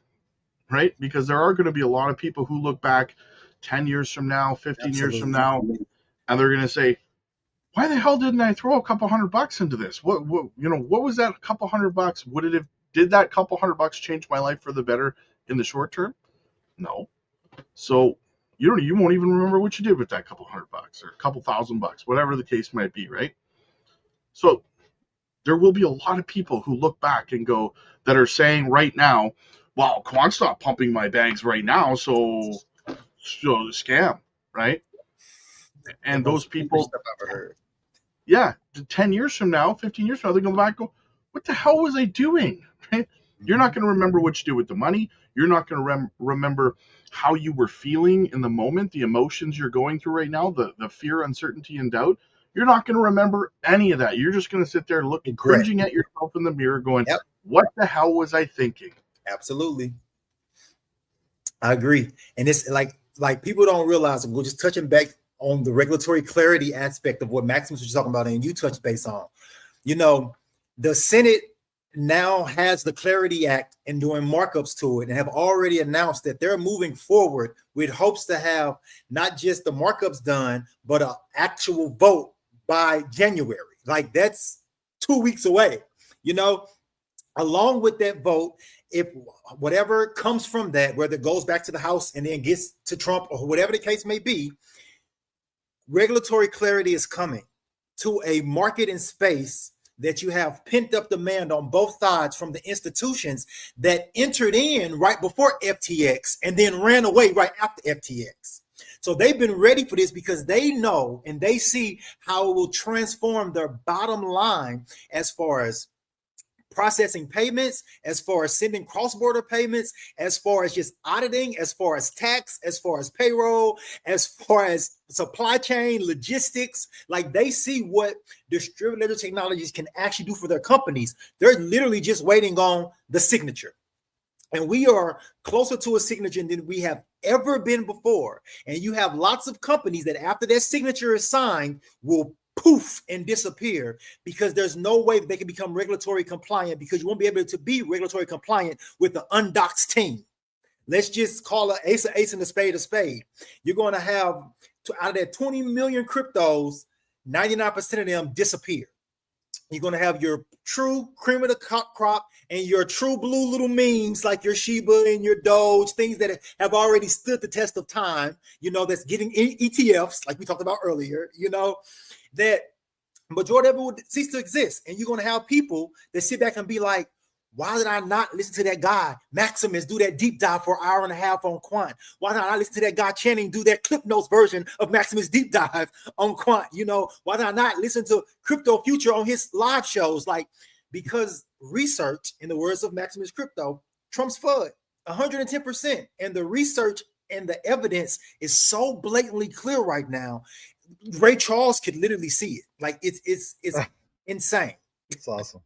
right? Because there are going to be a lot of people who look back 10 years from now, 15 years from now, and they're going to say, why the hell didn't I throw a couple $100 into this? What you know, what was that couple $100? Did that couple $100 change my life for the better in the short term? No. So you won't even remember what you did with that couple $100 or a couple $1,000, whatever the case might be, right? So there will be a lot of people who look back and go, that are saying right now, well, Quant's not pumping my bags right now, so the scam, right? And those people, yeah, 10 years from now, 15 years from now, they're going to go back and go, what the hell was I doing? Right? You're not going to remember what you did with the money. You're not going to remember how you were feeling in the moment, the emotions you're going through right now, the fear, uncertainty, and doubt. You're not going to remember any of that. You're just going to sit there cringing at yourself in the mirror going, yep, what the hell was I thinking? Absolutely. I agree. And it's like people don't realize, we're just touching back on the regulatory clarity aspect of what Maximus was talking about, and you touched base on. You know, the Senate now has the Clarity Act and doing markups to it, and have already announced that they're moving forward with hopes to have not just the markups done, but an actual vote by January. Like, that's 2 weeks away. You know, along with that vote, if whatever comes from that, whether it goes back to the House and then gets to Trump or whatever the case may be, regulatory clarity is coming to a market in space that you have pent up demand on both sides from the institutions that entered in right before FTX and then ran away right after FTX. So they've been ready for this because they know and they see how it will transform their bottom line as far as processing payments, as far as sending cross-border payments, as far as just auditing, as far as tax, as far as payroll, as far as supply chain, logistics. Like, they see what distributed ledger technologies can actually do for their companies. They're literally just waiting on the signature. And we are closer to a signature than we have ever been before. And you have lots of companies that after their signature is signed will poof and disappear, because there's no way that they can become regulatory compliant, because you won't be able to be regulatory compliant with the undoxed team. Let's just call an ace and a spade. You're going to have, out of that 20 million cryptos, 99% of them disappear. You're going to have your true cream of the crop and your true blue little memes like your Shiba and your Doge, things that have already stood the test of time, you know, that's getting ETFs like we talked about earlier, you know, that majority of it would cease to exist. And you're going to have people that sit back and be like, Why did I not listen to that guy, Maximus, do that deep dive for an hour and a half on Quant? Why did I not listen to that guy, Channing, do that Clip Notes version of Maximus deep dive on Quant? You know, why did I not listen to Crypto Future on his live shows? Like, because research, in the words of Maximus Crypto, trumps FUD 110%. And the research and the evidence is so blatantly clear right now. Ray Charles could literally see it. Like, it's insane. It's awesome.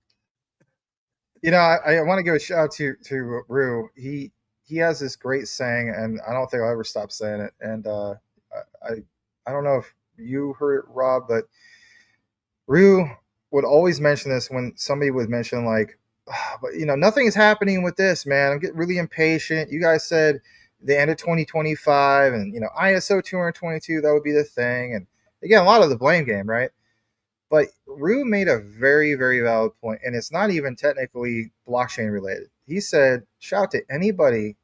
You know, I want to give a shout out to Rue. He has this great saying, and I don't think I'll ever stop saying it. And I don't know if you heard it, Rob, but Rue would always mention this when somebody would mention like, oh, but you know, nothing is happening with this, man. I'm getting really impatient. You guys said the end of 2025, and you know, ISO 222, that would be the thing. And again, a lot of the blame game, right? But Rue made a very, very valid point, and it's not even technically blockchain related. He said, shout out to anybody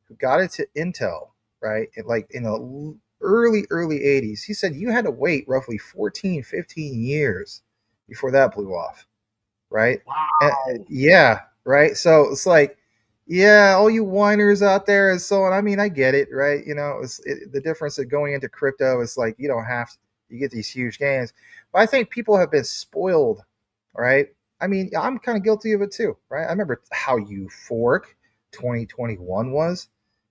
who got into Intel, right? Like in the early 80s. He said you had to wait roughly 14, 15 years before that blew off, right? Wow. And, yeah, right? So it's like, yeah, all you whiners out there and so on. I mean, I get it, right? You know, the difference of going into crypto is like you don't have to, you get these huge gains. But I think people have been spoiled, right? I mean, I'm kind of guilty of it too, right? I remember how euphoric 2021 was.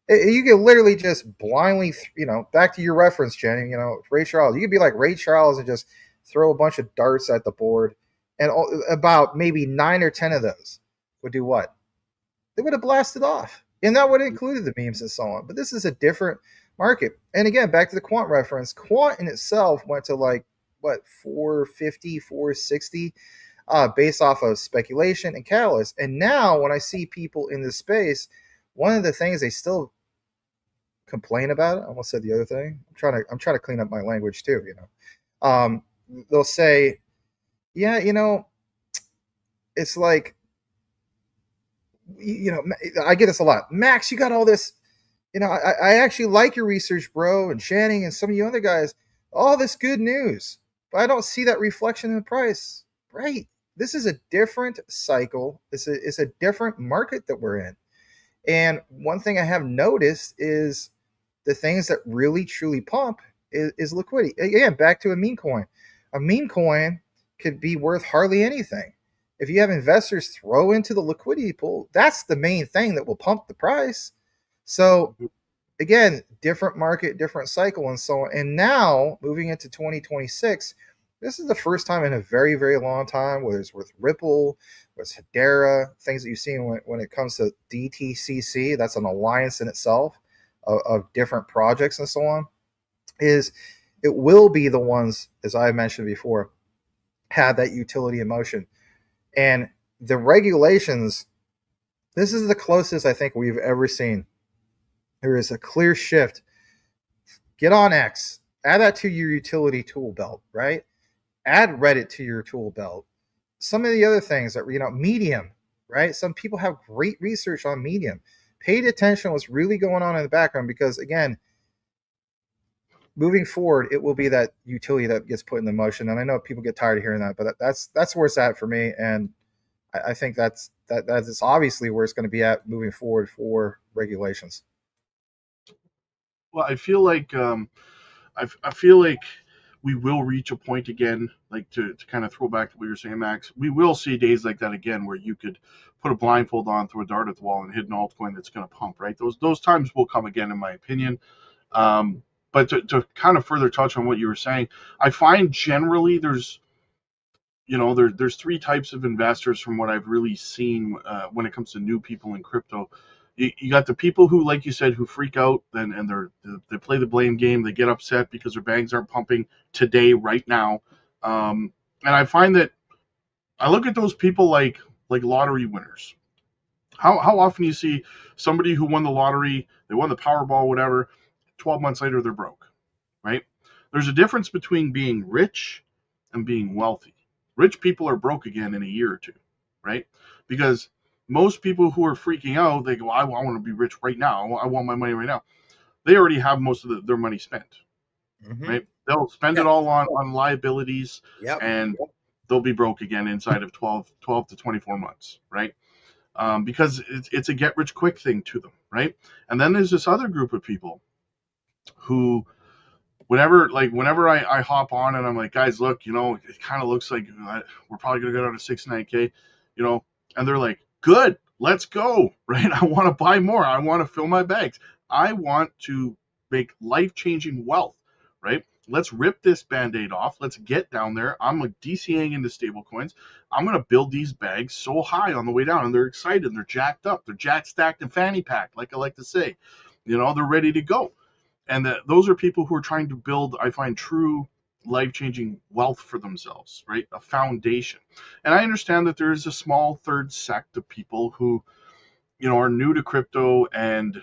You could literally just blindly, you know, back to your reference, Jenny, you know, Ray Charles. You could be like Ray Charles and just throw a bunch of darts at the board. And about maybe 9 or 10 of those would do what? They would have blasted off. And that would have included the memes and so on. But this is a different market. And again, back to the Quant reference, Quant in itself went to like, what, 450, 460, based off of speculation and catalyst. And now when I see people in this space, one of the things they still complain about, I almost said the other thing. I'm trying to clean up my language too, you know. They'll say, yeah, you know, it's like, you know, I get this a lot. Max, you got all this, you know, I actually like your research, bro, and Channing and some of you other guys, all this good news, but I don't see that reflection in the price. Right. This is a different cycle. It's a different market that we're in. And one thing I have noticed is the things that really truly pump is liquidity. Again, back to a meme coin. A meme coin could be worth hardly anything. If you have investors throw into the liquidity pool, that's the main thing that will pump the price. So again, different market, different cycle, and so on. And now moving into 2026, this is the first time in a very, very long time, whether it's with Ripple, with Hedera, things that you've seen when it comes to BTCC, that's an alliance in itself of different projects and so on, is it will be the ones, as I mentioned before, have that utility in motion. And the regulations, this is the closest I think we've ever seen. There is a clear shift. Get on X, add that to your utility tool belt, right? Add Reddit to your tool belt. Some of the other things that, you know, Medium, right? Some people have great research on Medium. Paid attention to what's really going on in the background because, again, moving forward, it will be that utility that gets put in the motion. And I know people get tired of hearing that, but that's where it's at for me. And I think that is obviously where it's going to be at moving forward for regulations. Well, I feel like I feel like we will reach a point again, like to kind of throw back to what you're saying, Max. We will see days like that again where you could put a blindfold on, throw a dart at the wall, and hit an altcoin that's going to pump, right? Those times will come again, in my opinion. But to kind of further touch on what you were saying, I find generally there's three types of investors from what I've really seen when it comes to new people in crypto. You got the people who, like you said, who freak out and they play the blame game. They get upset because their banks aren't pumping today, right now. And I find that I look at those people like lottery winners. How often do you see somebody who won the lottery, they won the Powerball, whatever, 12 months later they're broke, right? There's a difference between being rich and being wealthy. Rich people are broke again in a year or two, right? Because most people who are freaking out, they go, I want to be rich right now. I want my money right now. They already have most of their money spent, right? They'll spend it all on liabilities, and they'll be broke again inside of 12 to 24 months, right? because it's a get rich quick thing to them, right? And then there's this other group of people who, whenever I hop on and I'm like, guys, look, it kind of looks like we're probably gonna go down to 69K, and they're like, good, let's go, right? I want to buy more. I want to fill my bags. I want to make life-changing wealth, right? Let's rip this Band-Aid off. Let's get down there. I'm like DCAing into stable coins. I'm going to build these bags so high on the way down. And they're excited. They're jacked up. They're jack stacked and fanny packed, like I like to say. They're ready to go. And those are people who are trying to build, I find, true life-changing wealth for themselves, right? A foundation. And I understand that there is a small third sect of people who, are new to crypto, and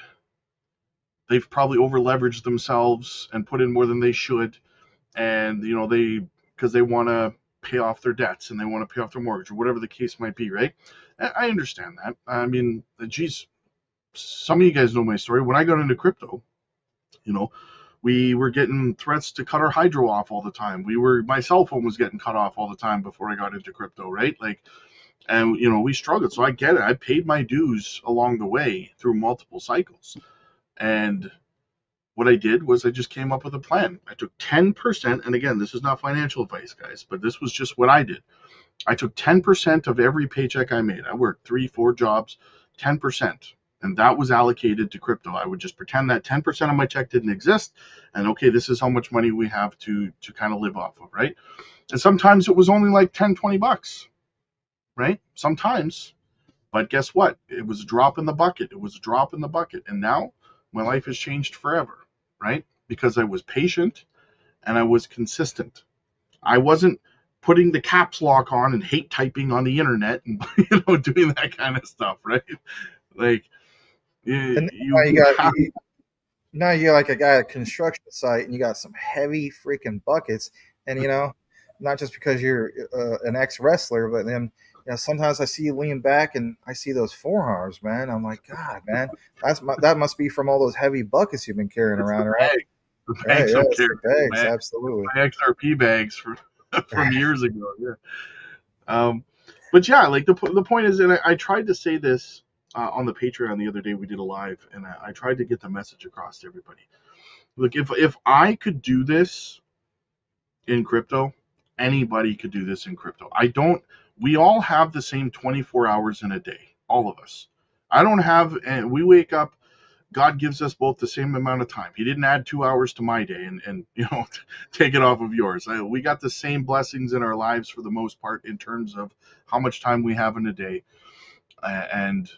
they've probably over leveraged themselves and put in more than they should. And, because they want to pay off their debts and they want to pay off their mortgage or whatever the case might be, right? I understand that. I mean, geez, some of you guys know my story. When I got into crypto, we were getting threats to cut our hydro off all the time. My cell phone was getting cut off all the time before I got into crypto, right? And we struggled. So I get it. I paid my dues along the way through multiple cycles. And what I did was I just came up with a plan. I took 10%, and again, this is not financial advice, guys, but this was just what I did. I took 10% of every paycheck I made. I worked 3-4 jobs, 10%. And that was allocated to crypto. I would just pretend that 10% of my check didn't exist. And okay, this is how much money we have to kind of live off of, right? And sometimes it was only like 10, 20 bucks, right? Sometimes. But guess what? It was a drop in the bucket. It was a drop in the bucket. And now my life has changed forever, right? Because I was patient and I was consistent. I wasn't putting the caps lock on and hate typing on the internet and doing that kind of stuff, right? Like, now you got like a guy at a construction site and you got some heavy freaking buckets, and not just because you're an ex-wrestler, but then sometimes I see you lean back and I see those forearms, man. I'm like, God, man, that must be from all those heavy buckets you've been carrying around, right? The bags, right, yeah, the bags, absolutely. My XRP bags from years ago, yeah. But yeah, like the point is, and I tried to say this on the Patreon the other day. We did a live, and I tried to get the message across to everybody. Look, if I could do this in crypto, anybody could do this in crypto. We all have the same 24 hours in a day, all of us. I don't have, and we wake up, God gives us both the same amount of time. He didn't add 2 hours to my day and take it off of yours. We got the same blessings in our lives for the most part in terms of how much time we have in a day. And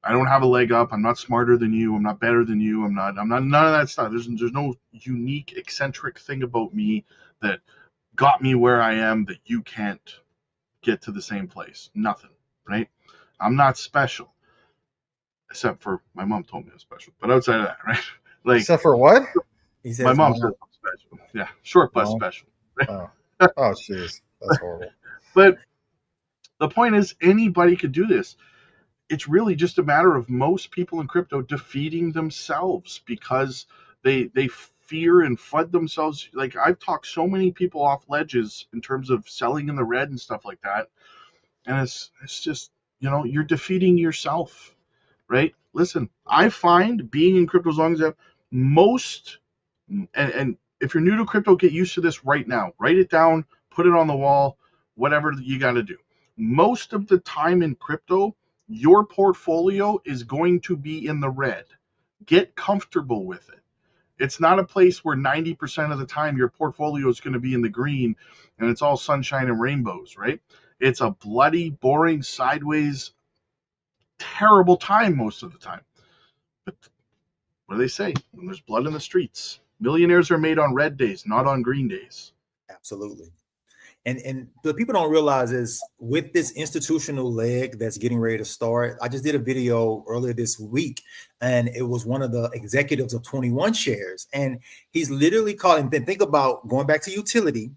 I don't have a leg up. I'm not smarter than you. I'm not better than you. I'm not none of that stuff. There's no unique, eccentric thing about me that got me where I am that you can't get to the same place. Nothing, right? I'm not special. Except for my mom told me I was special. But outside of that, right? Like, except for what? My mom said I'm special. Yeah, short bus special. Right? Oh, jeez. That's horrible. But the point is, anybody could do this. It's really just a matter of most people in crypto defeating themselves because they fear and FUD themselves. Like, I've talked so many people off ledges in terms of selling in the red and stuff like that. And it's just, you're defeating yourself, right? Listen, I find being in crypto as long as I have most, and if you're new to crypto, get used to this right now. Write it down, put it on the wall, whatever you got to do. Most of the time in crypto, your portfolio is going to be in the red. Get comfortable with it. It's not a place where 90% of the time your portfolio is going to be in the green and it's all sunshine and rainbows, right? It's a bloody, boring, sideways, terrible time most of the time. But what do they say? When there's blood in the streets, millionaires are made on red days, not on green days. Absolutely. And the people don't realize is with this institutional leg that's getting ready to start. I just did a video earlier this week, and it was one of the executives of 21 Shares, and he's literally calling. Then think about going back to utility,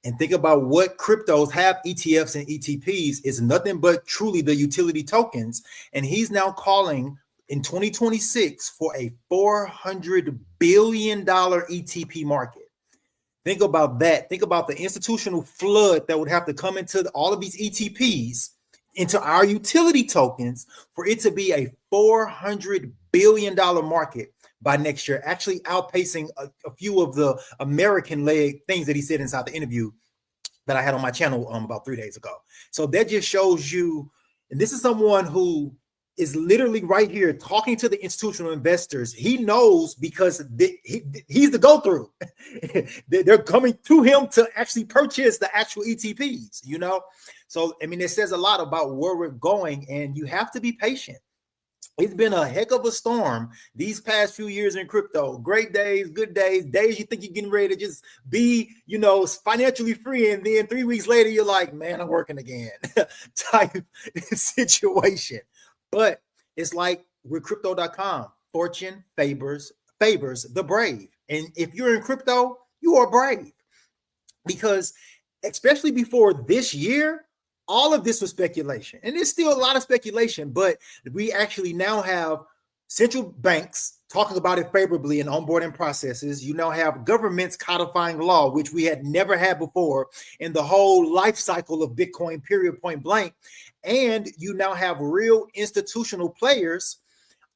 and think about what cryptos have. ETFs and ETPs is nothing but truly the utility tokens, and he's now calling in 2026 for a $400 billion ETP market. Think about that. Think about the institutional flood that would have to come into all of these ETPs into our utility tokens for it to be a $400 billion market by next year, actually outpacing a few of the American-led things that he said inside the interview that I had on my channel about 3 days ago. So that just shows you, and this is someone who is literally right here talking to the institutional investors. He knows because he's the go-through. They're coming to him to actually purchase the actual ETPs, you know? So, I mean, it says a lot about where we're going, and you have to be patient. It's been a heck of a storm these past few years in crypto. Great days, good days, days you think you're getting ready to just be, you know, financially free. And then 3 weeks later, you're like, man, I'm working again type situation. But it's like with crypto.com, fortune favors the brave. And if you're in crypto, you are brave. Because especially before this year, all of this was speculation. And there's still a lot of speculation, but we actually now have central banks talking about it favorably in onboarding processes. You now have governments codifying law, which we had never had before in the whole life cycle of Bitcoin, period, point blank. And you now have real institutional players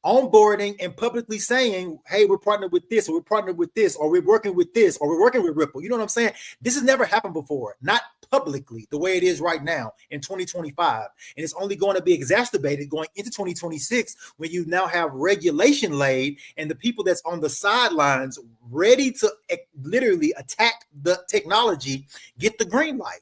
onboarding and publicly saying, hey, we're partnered with this, or we're partnered with this, or we're working with this, or we're working with Ripple. You know what I'm saying? This has never happened before, not publicly the way it is right now in 2025. And it's only going to be exacerbated going into 2026 when you now have regulation laid and the people that's on the sidelines ready to literally attack the technology get the green light.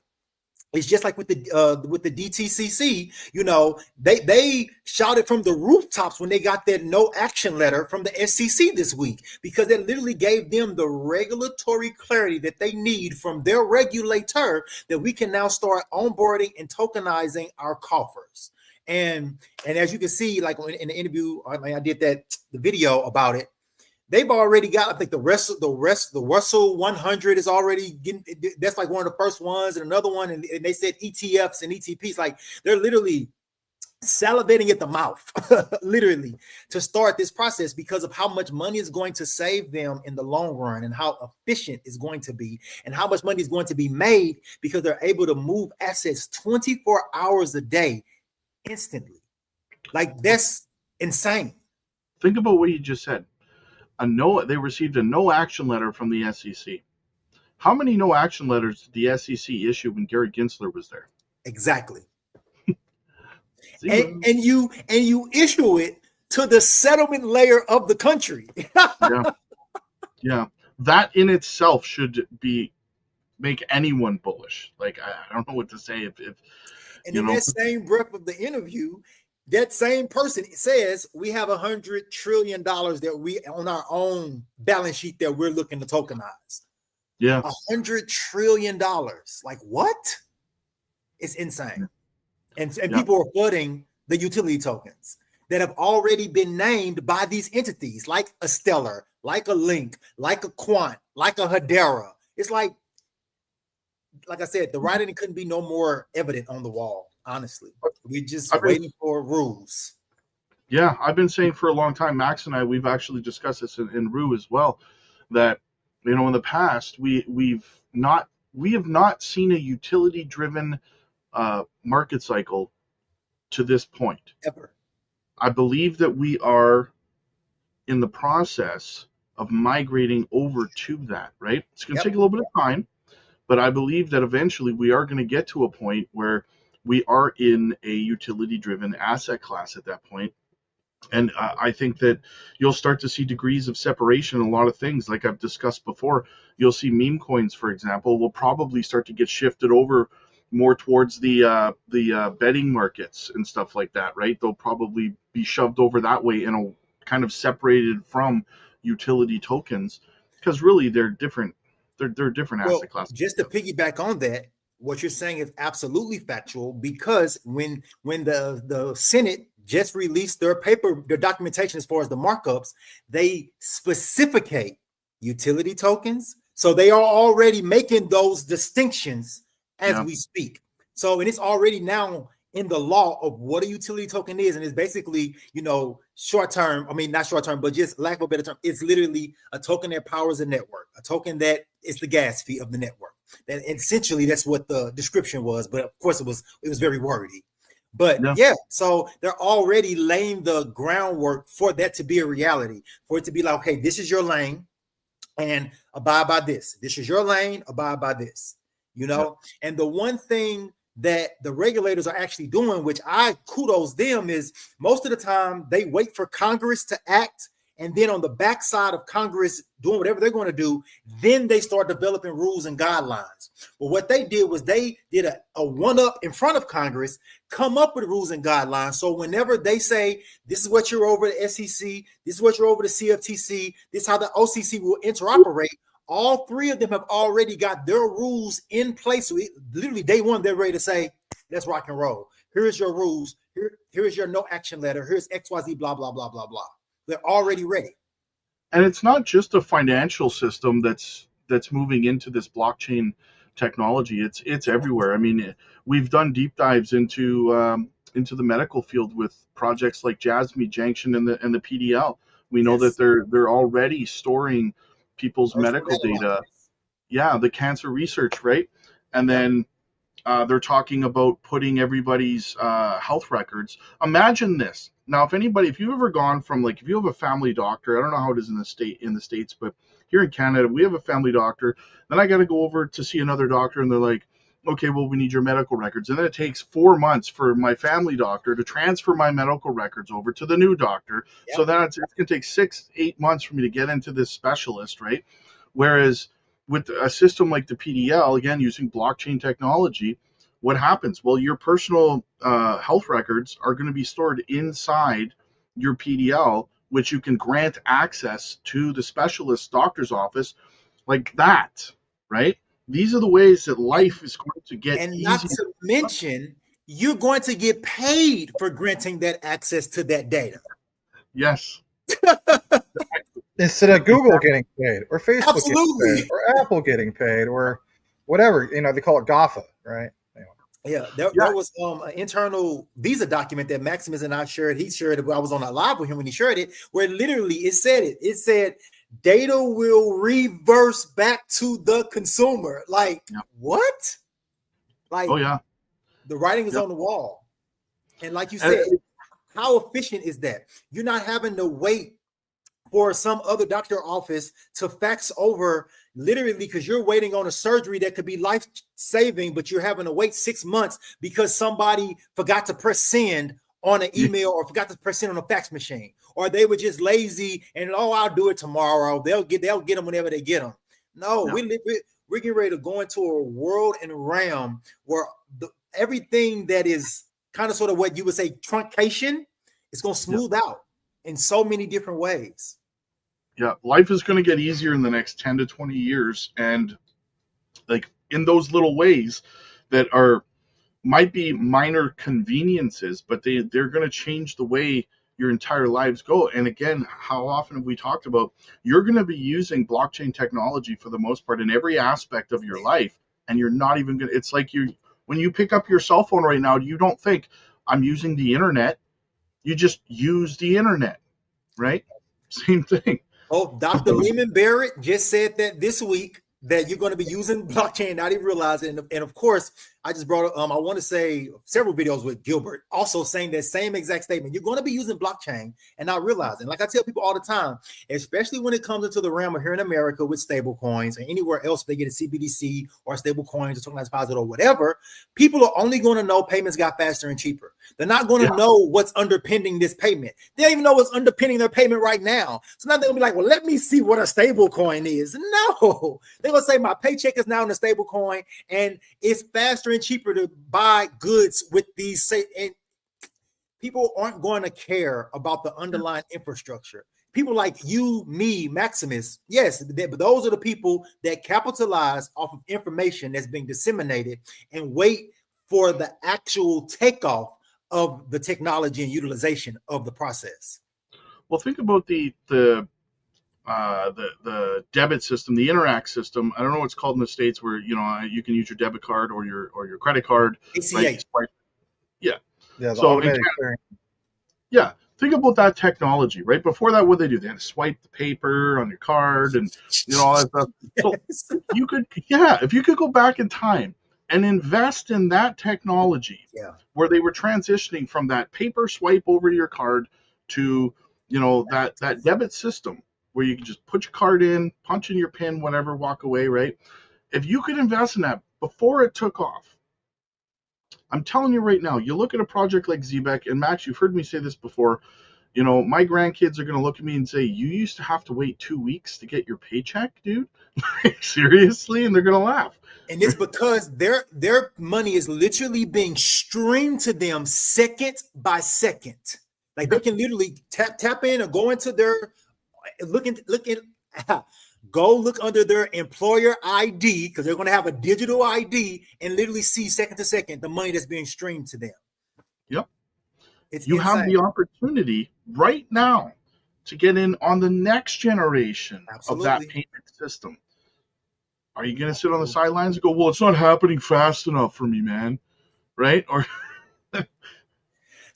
It's just like with the BTCC, you know, they shouted from the rooftops when they got that no action letter from the SEC this week, because it literally gave them the regulatory clarity that they need from their regulator that we can now start onboarding and tokenizing our coffers. And as you can see, like in the interview, I did the video about it. They've already got, I think the Russell 100 is already getting, that's like one of the first ones, and another one, and they said ETFs and ETPs, like they're literally salivating at the mouth, literally, to start this process because of how much money is going to save them in the long run and how efficient it's going to be and how much money is going to be made because they're able to move assets 24 hours a day instantly. Like, that's insane. Think about what you just said. They received a no action letter from the SEC. How many no action letters did the SEC issue when Gary Gensler was there? Exactly. and you issue it to the settlement layer of the country. Yeah. That in itself should make anyone bullish. Like, I don't know what to say if and in that same breath of the interview, that same person says we have $100 trillion that we on our own balance sheet that we're looking to tokenize. Yeah. $100 trillion. Like, what? It's insane. And people are flooding the utility tokens that have already been named by these entities, like a Stellar, like a Link, like a Quant, like a Hedera. It's like I said, the writing couldn't be no more evident on the wall. Honestly, we're just waiting for rules. Yeah, I've been saying for a long time, Max and I, we've actually discussed this in Rue as well, that, you know, in the past we have not seen a utility-driven market cycle to this point ever. I believe that we are in the process of migrating over to that. Right, it's going to take a little bit of time, but I believe that eventually we are going to get to a point where we are in a utility-driven asset class at that point. And I think that you'll start to see degrees of separation in a lot of things. Like I've discussed before, you'll see meme coins, for example, will probably start to get shifted over more towards the betting markets and stuff like that, right? They'll probably be shoved over that way and a kind of separated from utility tokens, because really they're different. They're different asset classes. Just to piggyback on that, what you're saying is absolutely factual, because when the Senate just released their documentation as far as the markups, they specificate utility tokens. So they are already making those distinctions as we speak. So, and it's already now in the law of what a utility token is. And it's basically, you know, short term, I mean, not short term, but just lack of a better term, it's literally a token that powers a network, a token that is the gas fee of the network. And essentially that's what the description was, but of course it was very wordy. But Yeah. yeah, so they're already laying the groundwork for that to be a reality, for it to be like, okay, this is your lane and abide by this. This is your lane, abide by this, you know? And the one thing that the regulators are actually doing, which I kudos them, is most of the time they wait for Congress to act. And then on the backside of Congress doing whatever they're going to do, then they start developing rules and guidelines. But what they did was they did a one-up in front of Congress, come up with rules and guidelines. So whenever they say, this is what you're over the SEC, this is what you're over the CFTC, this is how the OCC will interoperate, all three of them have already got their rules in place. So literally day one, they're ready to say, let's rock and roll. Here's your rules. Here is your no action letter. Here's XYZ, blah, blah, blah, blah, blah. They're already ready. And it's not just a financial system that's moving into this blockchain technology. It's everywhere. I mean, we've done deep dives into the medical field with projects like Jasmine Junction and the PDL. We know that they're already storing people's medical data. Yeah, the cancer research, right? And then they're talking about putting everybody's health records. Imagine this. Now, if you've ever gone from, like, if you have a family doctor, I don't know how it is in the States, but here in Canada, we have a family doctor. Then I got to go over to see another doctor, and they're like, okay, well, we need your medical records. And then it takes 4 months for my family doctor to transfer my medical records over to the new doctor. Yep. So then it's going to take 6-8 months for me to get into this specialist, right? Whereas with a system like the PDL, again, using blockchain technology, what happens? Well, your personal health records are going to be stored inside your PDL, which you can grant access to the specialist doctor's office like that, right? These are the ways that life is going to get and easier. Not to mention, you're going to get paid for granting that access to that data. Yes. Instead of Google getting paid, or Facebook getting paid, or Apple getting paid, or whatever, they call it GAFA, right? Yeah, there was an internal Visa document that Maximus and I shared. He shared it. I was on a live with him when he shared it, where literally it said data will reverse back to the consumer. Like, what? Like, oh yeah, the writing is on the wall. And like you said, how efficient is that? You're not having to wait for some other doctor office to fax over, literally, because you're waiting on a surgery that could be life-saving, but you're having to wait 6 months because somebody forgot to press send on an email or forgot to press send on a fax machine, or they were just lazy and, I'll do it tomorrow. They'll get them whenever they get them. No, we're getting ready to go into a world and realm where everything that is kind of sort of what you would say truncation is going to smooth out in so many different ways. Yeah, life is going to get easier in the next 10 to 20 years. And like in those little ways that might be minor conveniences, but they're going to change the way your entire lives go. And again, how often have we talked about you're going to be using blockchain technology for the most part in every aspect of your life. And you're not even going to, it's like when you pick up your cell phone right now, you don't think I'm using the internet. You just use the internet, right? Same thing. Oh, Dr. Lehman Barrett just said that this week that you're going to be using blockchain, not even realize it. And of course, I just brought I want to say several videos with Gilbert also saying that same exact statement. You're going to be using blockchain and not realizing. Like I tell people all the time, especially when it comes into the realm of here in America with stable coins or anywhere else, they get a CBDC or stable coins or tokenized deposit or whatever, people are only going to know payments got faster and cheaper. They're not going to know what's underpinning this payment. They don't even know what's underpinning their payment right now. So now they'll be like, well, let me see what a stable coin is. No, they're going to say my paycheck is now in a stable coin and it's faster and cheaper to buy goods with these, and people aren't going to care about the underlying infrastructure. People like you, me, Maximus, yes, but those are the people that capitalize off of information that's being disseminated and wait for the actual takeoff of the technology and utilization of the process. Well, think about the debit system, the Interact system. I don't know what's called in the States, where you can use your debit card or your credit card. Right? Yeah. So think about that technology. Right before that, what they do? They had to swipe the paper on your card and all that stuff. So if you could go back in time and invest in that technology where they were transitioning from that paper swipe over to your card to, that debit system where you can just put your card in, punch in your PIN, whatever, walk away, right? If you could invest in that before it took off, I'm telling you right now, you look at a project like Zbeck, and Max, you've heard me say this before, my grandkids are going to look at me and say, you used to have to wait 2 weeks to get your paycheck, dude? Seriously? And they're going to laugh. And it's because their money is literally being streamed to them second by second. Like they can literally tap in or go into their go look under their employer ID, because they're going to have a digital ID, and literally see second to second the money that's being streamed to them. Yep. It's you insane. Have the opportunity right now to get in on the next generation of that payment system. Are you going to sit on the sidelines and go, well, it's not happening fast enough for me, man? Right? Or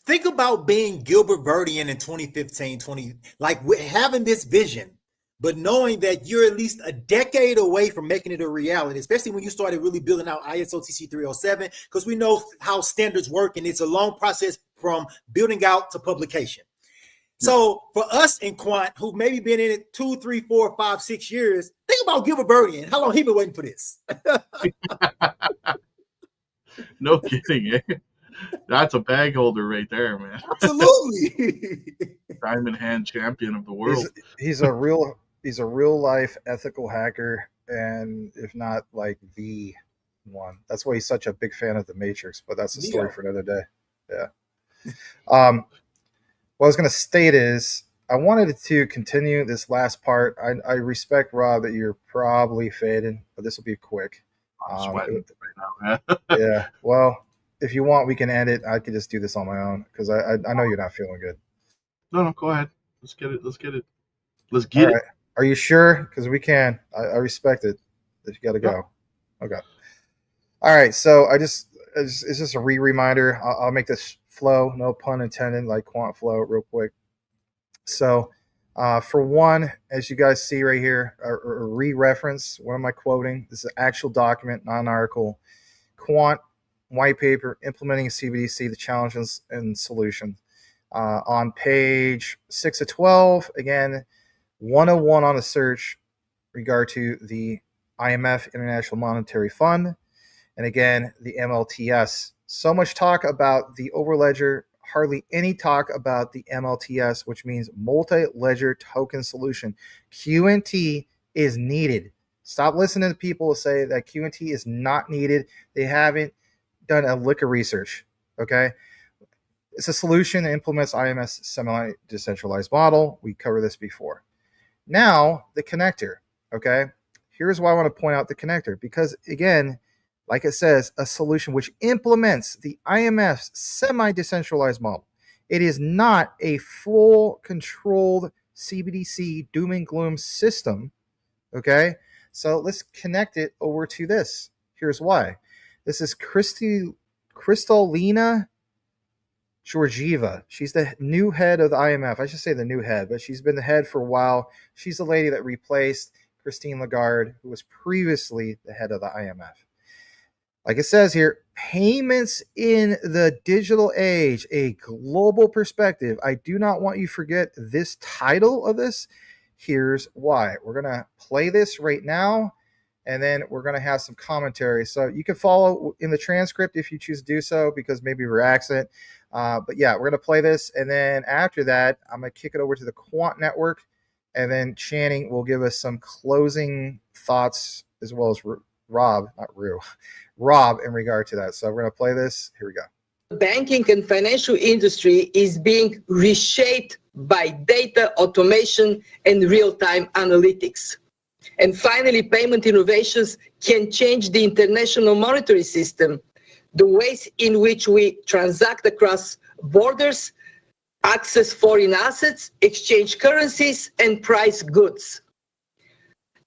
think about being Gilbert Verdian in 2015, having this vision, but knowing that you're at least a decade away from making it a reality, especially when you started really building out ISO TC 307, because we know how standards work, and it's a long process from building out to publication. So for us in Quant, who've maybe been in it 2, 3, 4, 5, 6 years, think about Gilbert Verdian. How long he been waiting for this? No kidding, eh? That's a bag holder right there, man. Absolutely. Diamond hand champion of the world. He's a real life ethical hacker, and if not like the one. That's why he's such a big fan of the Matrix, but that's a story for another day. Yeah. What I was going to state is I wanted to continue this last part. I respect, Rob, that you're probably fading, but this will be quick. I'm sweating right now, man. Yeah. Well, if you want, we can end it. I could just do this on my own because I know you're not feeling good. No, go ahead. Let's get it. Let's get it. Are you sure? Because we can. I respect it. If you got to go. Okay. All right. So it's just a reminder. I'll make this flow, no pun intended, like Quant flow, real quick. So, for one, as you guys see right here, a re-reference. What am I quoting? This is an actual document, not an article. Quant white paper implementing CBDC, the challenges and solutions. On page 6 of 12, again, 101 on the search regard to the IMF International Monetary Fund, and again, the MLTS. So much talk about the overledger, hardly any talk about the MLTS, which means multi-ledger token solution. QNT is needed. Stop listening to people who say that QNT is not needed. They haven't done a lick of research, okay? It's a solution that implements IMF's semi-decentralized model. We covered this before. Now, the connector, okay? Here's why I want to point out the connector, because, again, like it says, a solution which implements the IMF's semi-decentralized model. It is not a full controlled CBDC doom and gloom system, okay? So let's connect it over to this. Here's why. This is Kristalina Georgieva. She's the new head of the IMF. I should say the new head, but she's been the head for a while. She's the lady that replaced Christine Lagarde, who was previously the head of the IMF. Like it says here, payments in the digital age, a global perspective. I do not want you to forget this title of this. Here's why. We're going to play this right now, and then we're going to have some commentary. So you can follow in the transcript if you choose to do so, because maybe we're accent. But yeah, we're going to play this, and then after that, I'm going to kick it over to the Quant Network, and then Channing will give us some closing thoughts, as well as Rob in regard to that. So we're going to play this. Here we go. The banking and financial industry is being reshaped by data automation and real-time analytics. And finally, payment innovations can change the international monetary system, the ways in which we transact across borders, access foreign assets, exchange currencies, and price goods.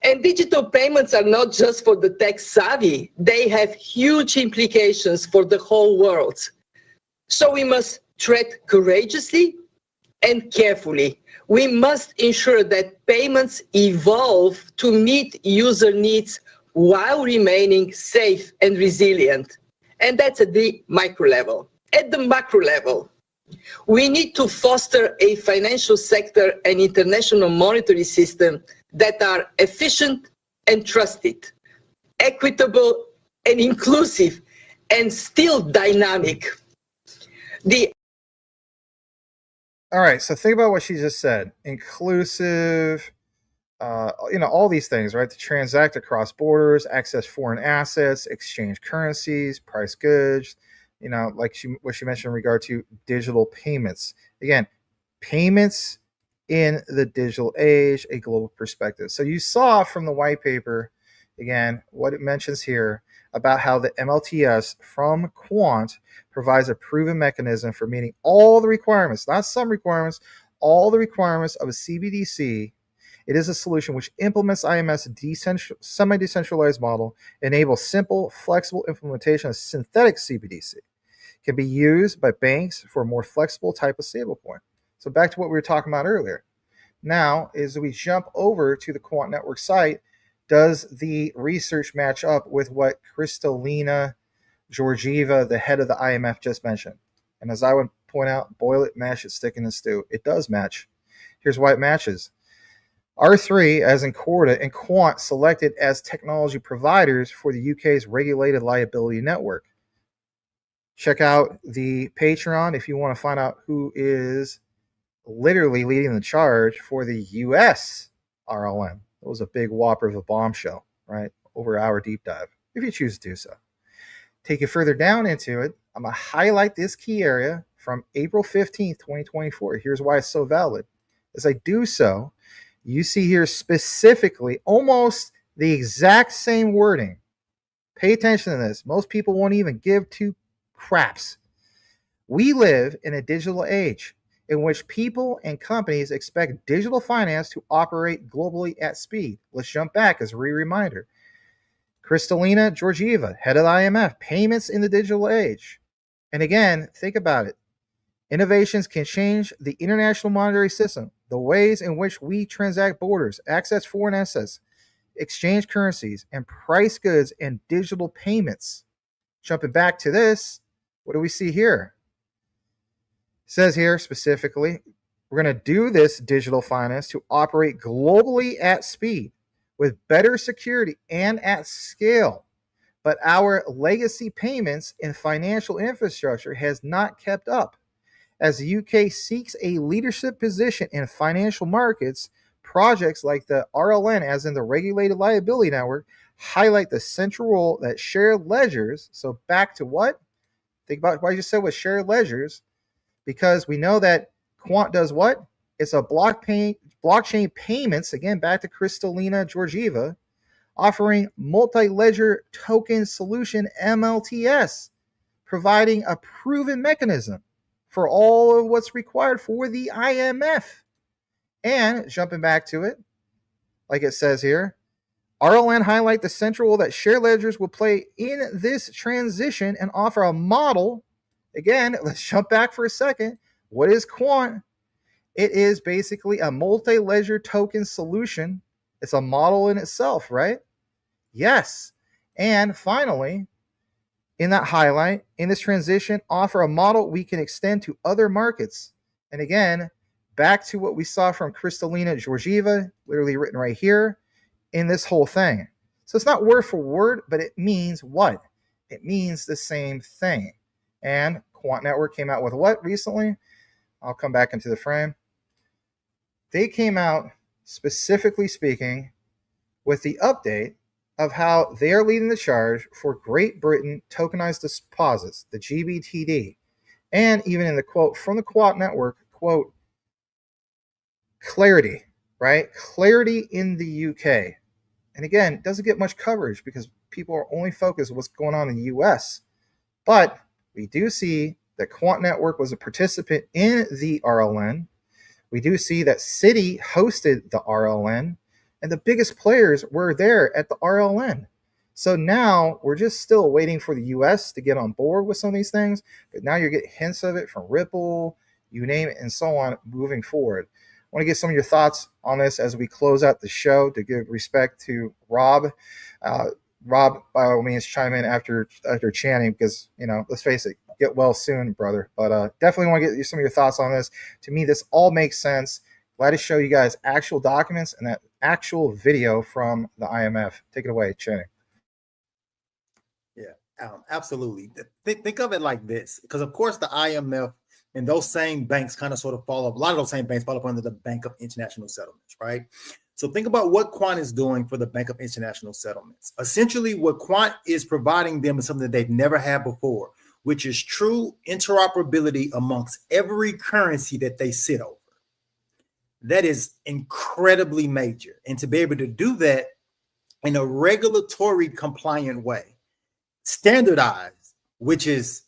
And digital payments are not just for the tech savvy. They have huge implications for the whole world. So we must tread courageously and carefully. We must ensure that payments evolve to meet user needs while remaining safe and resilient. And that's at the micro level. At the macro level, we need to foster a financial sector and international monetary system that are efficient and trusted, equitable and inclusive, and still dynamic. All right, so think about what she just said. Inclusive, all these things, right? To transact across borders, access foreign assets, exchange currencies, price goods, like what she mentioned in regard to digital payments. Again, payments in the digital age, a global perspective. So you saw from the white paper, again, what it mentions here about how the MLTS from Quant provides a proven mechanism for meeting all the requirements, not some requirements, all the requirements of a CBDC. It is a solution which implements IMF's semi-decentralized model, enables simple, flexible implementation of synthetic CBDC. It can be used by banks for a more flexible type of stablecoin. So back to what we were talking about earlier. Now, as we jump over to the Quant Network site, does the research match up with what Kristalina Georgieva, the head of the IMF, just mentioned? And as I would point out, boil it, mash it, stick in the stew. It does match. Here's why it matches. R3, as in Corda, and Quant selected as technology providers for the UK's regulated liability network. Check out the Patreon if you want to find out who is literally leading the charge for the US RLM. It was a big whopper of a bombshell, right? Over an hour deep dive, if you choose to do so. Take it further down into it. I'm going to highlight this key area from April 15th, 2024. Here's why it's so valid. As I do so, you see here specifically almost the exact same wording. Pay attention to this. Most people won't even give two craps. We live in a digital age in which people and companies expect digital finance to operate globally at speed. Let's jump back as a reminder. Kristalina Georgieva, head of the IMF, payments in the digital age. And again, think about it. Innovations can change the international monetary system, the ways in which we transact borders, access foreign assets, exchange currencies, and price goods and digital payments. Jumping back to this, what do we see here? It says here specifically, we're going to do this digital finance to operate globally at speed with better security and at scale. But our legacy payments and financial infrastructure has not kept up. As the UK seeks a leadership position in financial markets, projects like the RLN, as in the Regulated Liability Network, highlight the central role that shared ledgers. So back to what? Think about what I just said with shared ledgers, because we know that Quant does what? It's a blockchain payments, again, back to Kristalina Georgieva, offering multi-ledger token solution MLTS, providing a proven mechanism for all of what's required for the IMF. And jumping back to it, like it says here, RLN highlight the central role that shared ledgers will play in this transition and offer a model. Again, let's jump back for a second. What is Quant? It is basically a multi-ledger token solution. It's a model in itself, right? Yes. And finally, in that highlight, in this transition, offer a model we can extend to other markets. And again, back to what we saw from Kristalina Georgieva, literally written right here in this whole thing. So it's not word for word, but it means what? It means the same thing. And Quant Network came out with what recently? I'll come back into the frame. They came out, specifically speaking, with the update of how they are leading the charge for Great Britain tokenized deposits, the GBTD. And even in the quote from the Quant Network, quote, clarity, right? Clarity in the UK. And again, it doesn't get much coverage because people are only focused on what's going on in the US. But we do see that Quant Network was a participant in the RLN. We do see that Citi hosted the RLN, and the biggest players were there at the RLN. So now we're just still waiting for the US to get on board with some of these things, but now you're getting hints of it from Ripple, you name it, and so on moving forward. I want to get some of your thoughts on this as we close out the show to give respect to Rob. Rob, by all means, chime in after Channing, because let's face it, get well soon, brother. But definitely want to get some of your thoughts on this. To me, this all makes sense. Glad to show you guys actual documents and that actual video from the IMF. Take it away, Channing. Yeah, absolutely. Think of it like this, because of course the IMF and those same banks kind of sort of fall up. A lot of those same banks fall up under the Bank of International Settlements, right? So think about what Quant is doing for the Bank of International Settlements. Essentially, what Quant is providing them is something that they've never had before, which is true interoperability amongst every currency that they sit over. That is incredibly major. And to be able to do that in a regulatory compliant way, standardized, which is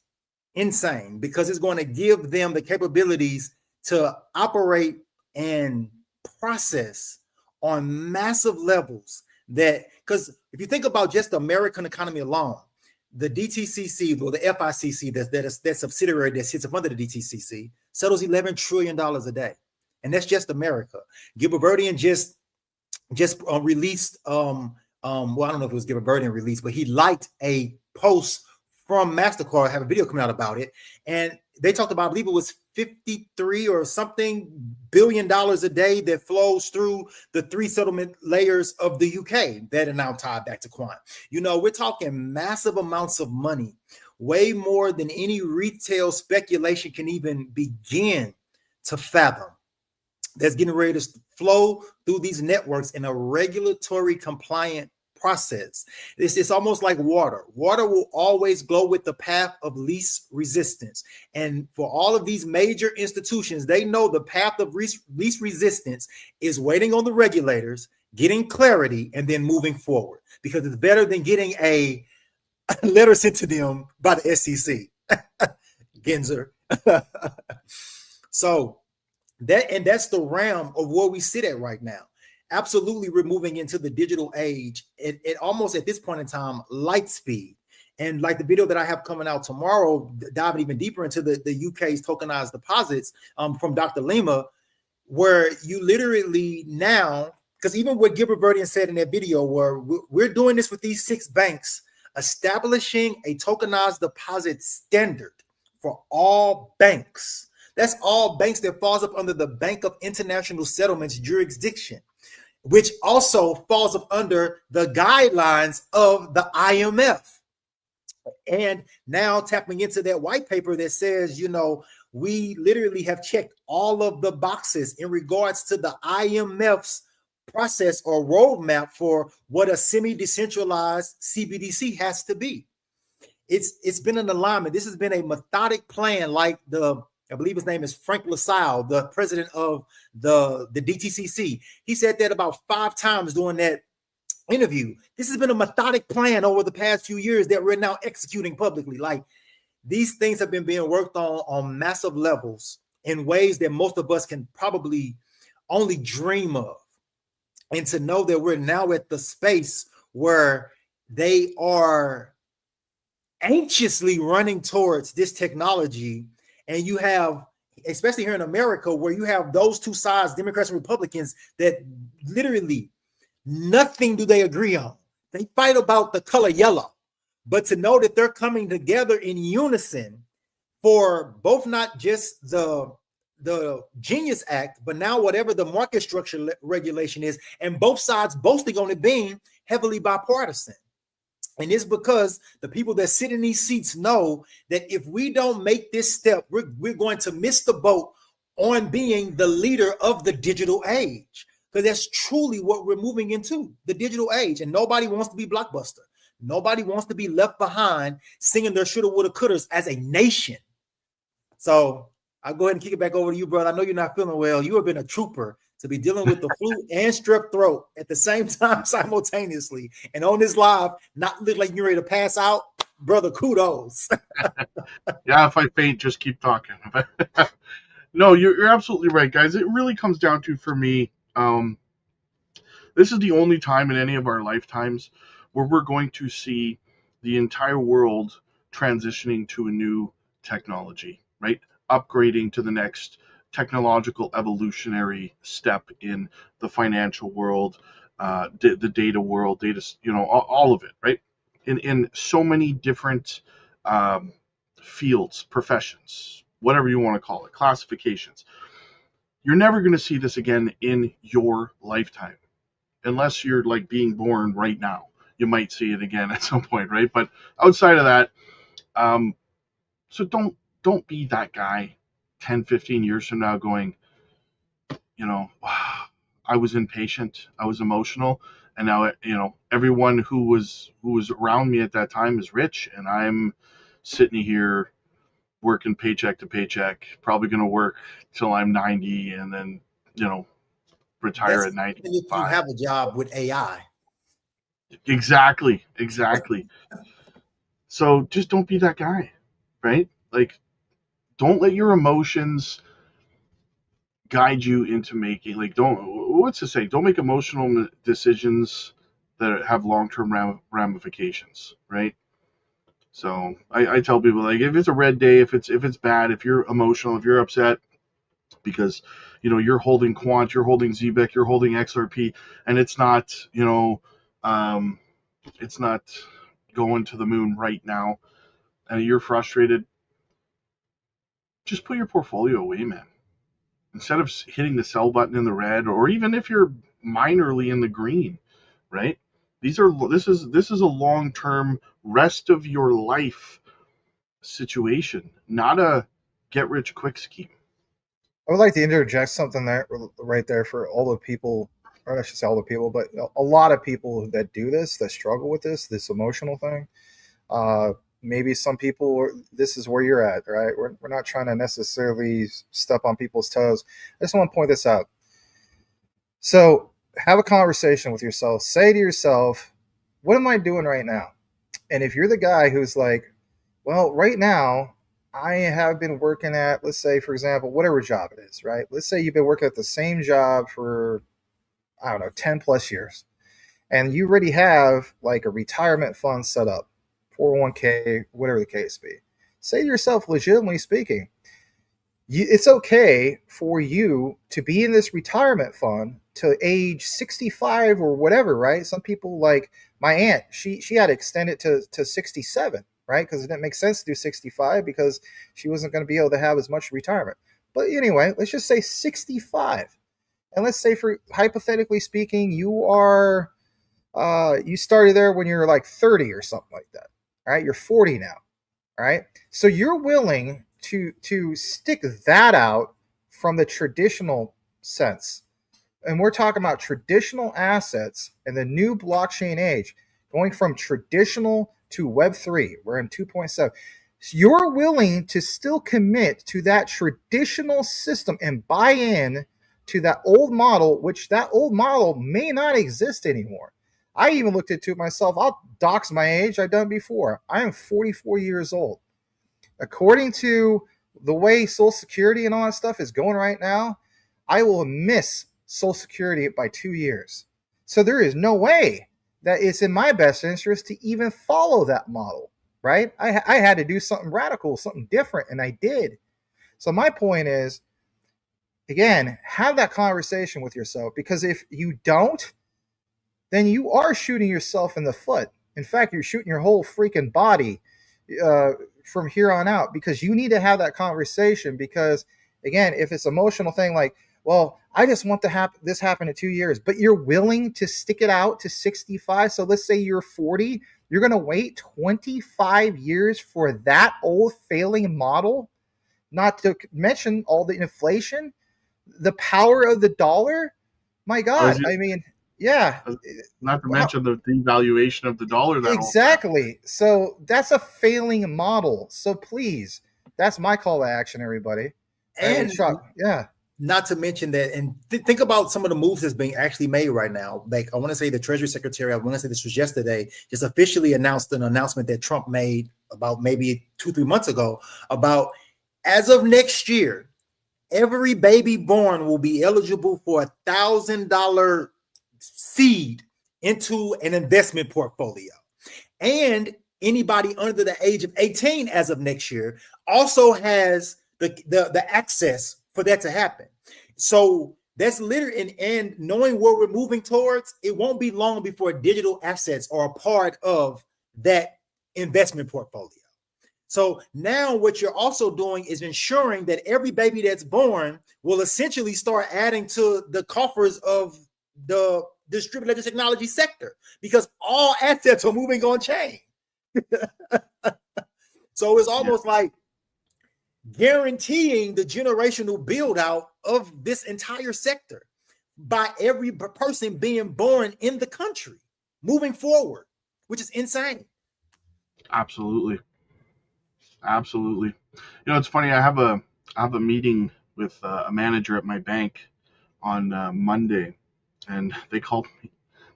insane, because it's going to give them the capabilities to operate and process on massive levels. That, because if you think about just the American economy alone, the DTCC or the FICC, that subsidiary that sits up under the DTCC, settles $11 trillion a day, and that's just America. Gilbert Verdian just released well, I don't know if it was Gilbert Verdian released, but he liked a post from MasterCard, have a video coming out about it, and they talked about, I believe it was 53 or something billion a day that flows through the 3 settlement layers of the UK that are now tied back to Quant. We're talking massive amounts of money, way more than any retail speculation can even begin to fathom, that's getting ready to flow through these networks in a regulatory compliant process. It's almost like water. Water will always go with the path of least resistance. And for all of these major institutions, they know the path of least resistance is waiting on the regulators, getting clarity, and then moving forward, because it's better than getting a letter sent to them by the SEC. Genzer. So that's the realm of where we sit at right now. Absolutely, we're moving into the digital age at almost, at this point in time, light speed. And like the video that I have coming out tomorrow, diving even deeper into the UK's tokenized deposits from Dr. Lima, where you literally now, because even what Gilbert Verdian said in that video, where we're doing this with these 6 banks, establishing a tokenized deposit standard for all banks. That's all banks that falls up under the Bank of International Settlements jurisdiction, which also falls up under the guidelines of the IMF. And now tapping into that white paper that says, we literally have checked all of the boxes in regards to the IMF's process or roadmap for what a semi-decentralized CBDC has to be. It's been an alignment. This has been a methodic plan, like I believe his name is Frank LaSalle, the president of the DTCC. He said that about 5 times during that interview. This has been a methodic plan over the past few years that we're now executing publicly. Like, these things have been being worked on massive levels in ways that most of us can probably only dream of. And to know that we're now at the space where they are anxiously running towards this technology. And you have, especially here in America, where you have those 2 sides, Democrats and Republicans, that literally nothing do they agree on. They fight about the color yellow. But to know that they're coming together in unison for both, not just the Genius Act, but now whatever the market structure regulation is, and both sides boasting on it being heavily bipartisan. And it's because the people that sit in these seats know that if we don't make this step, we're going to miss the boat on being the leader of the digital age. Because that's truly what we're moving into, the digital age. And nobody wants to be Blockbuster. Nobody wants to be left behind singing their shoulda, woulda, couldas as a nation. So I'll go ahead and kick it back over to you, brother. I know you're not feeling well. You have been a trooper to be dealing with the flu and strep throat at the same time simultaneously. And on this live, not look like you're ready to pass out. Brother, kudos. Yeah, if I faint, just keep talking. No, you're absolutely right, guys. It really comes down to, for me, this is the only time in any of our lifetimes where we're going to see the entire world transitioning to a new technology, right? Upgrading to the next technological evolutionary step in the financial world, the data world, all of it, right? in so many different fields, professions, whatever you want to call it, classifications. You're never going to see this again in your lifetime, unless you're like being born right now. You might see it again at some point, right? But outside of that, so don't be that guy 10, 15 years from now going, I was impatient, I was emotional, and now everyone who was around me at that time is rich, and I'm sitting here working paycheck to paycheck, probably going to work till I'm 90, and then retire at 95. If you have a job with AI. Exactly. So just don't be that guy, right? Like, don't let your emotions guide you into making, like, don't make emotional decisions that have long-term ramifications, right? So I tell people, like, if it's a red day, if it's bad, if you're emotional, if you're upset because you're holding Quant, you're holding ZBEC, you're holding XRP, and it's not going to the moon right now, and you're frustrated, just put your portfolio away, man. Instead of hitting the sell button in the red, or even if you're minorly in the green, right? This is a long-term, rest of your life situation, not a get rich quick scheme. I would like to interject something there, right there, for all the people, or I should say all the people, but a lot of people that do this, that struggle with this emotional thing. Maybe some people, this is where you're at, right? We're not trying to necessarily step on people's toes. I just want to point this out. So have a conversation with yourself. Say to yourself, what am I doing right now? And if you're the guy who's like, well, right now, I have been working at, let's say, for example, whatever job it is, right? Let's say you've been working at the same job for, I don't know, 10 plus years. And you already have like a retirement fund set up, 401k, whatever the case be. Say to yourself, legitimately speaking, it's okay for you to be in this retirement fund to age 65 or whatever, right? Some people, like my aunt, she had to extend it to 67, right? Because it didn't make sense to do 65 because she wasn't going to be able to have as much retirement. But anyway, let's just say 65. And let's say, for hypothetically speaking, you are you started there when you're like 30 or something like that. All right, you're 40 now. All right, so you're willing to stick that out from the traditional sense, and we're talking about traditional assets in the new blockchain age, going from traditional to Web3. We're in 2.7. So you're willing to still commit to that traditional system and buy in to that old model, which that old model may not exist anymore. I even looked into it myself. I'll dox my age. I've done it before. I am 44 years old. According to the way Social Security and all that stuff is going right now, I will miss Social Security by 2 years. So there is no way that it's in my best interest to even follow that model, right? I had to do something radical, something different, and I did. So my point is, again, have that conversation with yourself, because if you don't, then you are shooting yourself in the foot. In fact, you're shooting your whole freaking body from here on out, because you need to have that conversation. Because again, if it's emotional thing like, well, I just want this happen in 2 years, but you're willing to stick it out to 65. So let's say you're 40, you're going to wait 25 years for that old failing model, not to mention all the inflation, the power of the dollar. My God, I mean, yeah. Not to mention the devaluation of the dollar. Exactly. So that's a failing model. So please, that's my call to action, everybody. And yeah. Not to mention that, and think about some of the moves that's being actually made right now. Like, I want to say the Treasury Secretary, I want to say this was yesterday, just officially announced an announcement that Trump made about maybe 2-3 months ago about, as of next year, every baby born will be eligible for $1,000 seed into an investment portfolio. And anybody under the age of 18 as of next year also has the access for that to happen. So that's literally, and knowing where we're moving towards, it won't be long before digital assets are a part of that investment portfolio. So now what you're also doing is ensuring that every baby that's born will essentially start adding to the coffers of the distributed ledger technology sector, because all assets are moving on chain. So it's almost like guaranteeing the generational build out of this entire sector by every person being born in the country moving forward, which is insane. Absolutely. Absolutely. It's funny. I have a meeting with a manager at my bank on Monday, and they called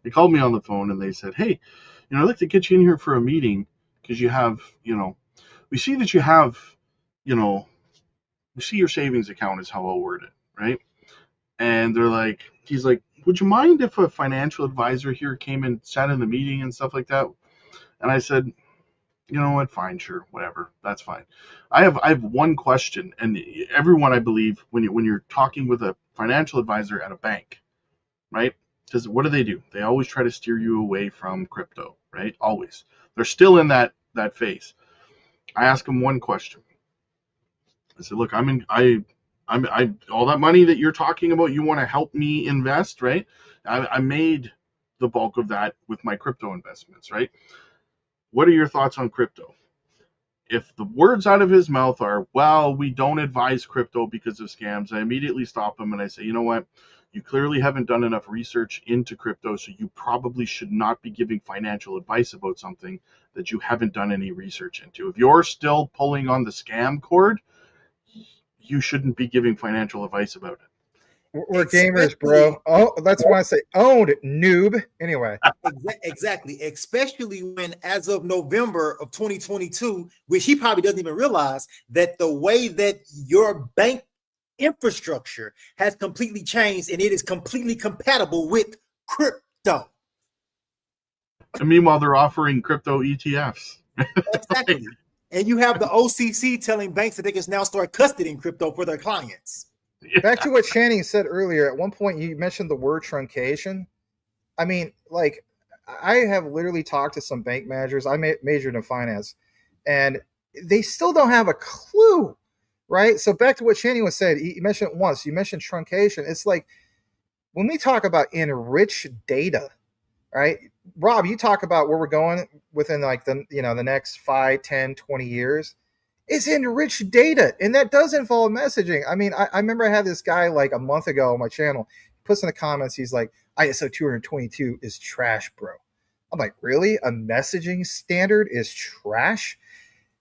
me on the phone, and they said, "Hey, I'd like to get you in here for a meeting because you have, we see that you have, we see your savings account is how I'll word it, right?" And he's like, "Would you mind if a financial advisor here came and sat in the meeting and stuff like that?" And I said, "You know what? Fine, sure, whatever. That's fine." I have one question, and everyone, I believe, when you're talking with a financial advisor at a bank, right? Because what do? They always try to steer you away from crypto, right? Always. They're still in that phase. I ask them one question. I said, "Look, I'm all that money that you're talking about. You want to help me invest, right? I made the bulk of that with my crypto investments, right? What are your thoughts on crypto?" If the words out of his mouth are, "Well, we don't advise crypto because of scams," I immediately stop him and I say, "You know what? You clearly haven't done enough research into crypto, so you probably should not be giving financial advice about something that you haven't done any research into. If you're still pulling on the scam cord, you shouldn't be giving financial advice about it." We're gamers, bro. Oh, that's why I say owned, noob. Anyway. Exactly. Especially when, as of November of 2022, which he probably doesn't even realize that the way that your bank infrastructure has completely changed, and it is completely compatible with crypto. And meanwhile, they're offering crypto ETFs. Exactly. And you have the OCC telling banks that they can now start custodying crypto for their clients. Yeah. Back to what Channing said earlier. At one point, you mentioned the word truncation. I mean, like, I have literally talked to some bank managers. I majored in finance, and they still don't have a clue, right? So back to what Channing was said. You mentioned it once. You mentioned truncation. It's like when we talk about enriched data, right? Rob, you talk about where we're going within like the next 5, 10, 20 years. It's enriched data, and that does involve messaging. I mean, I remember I had this guy like a month ago on my channel. He puts in the comments, he's like, "ISO 222 is trash, bro." I'm like, really? A messaging standard is trash?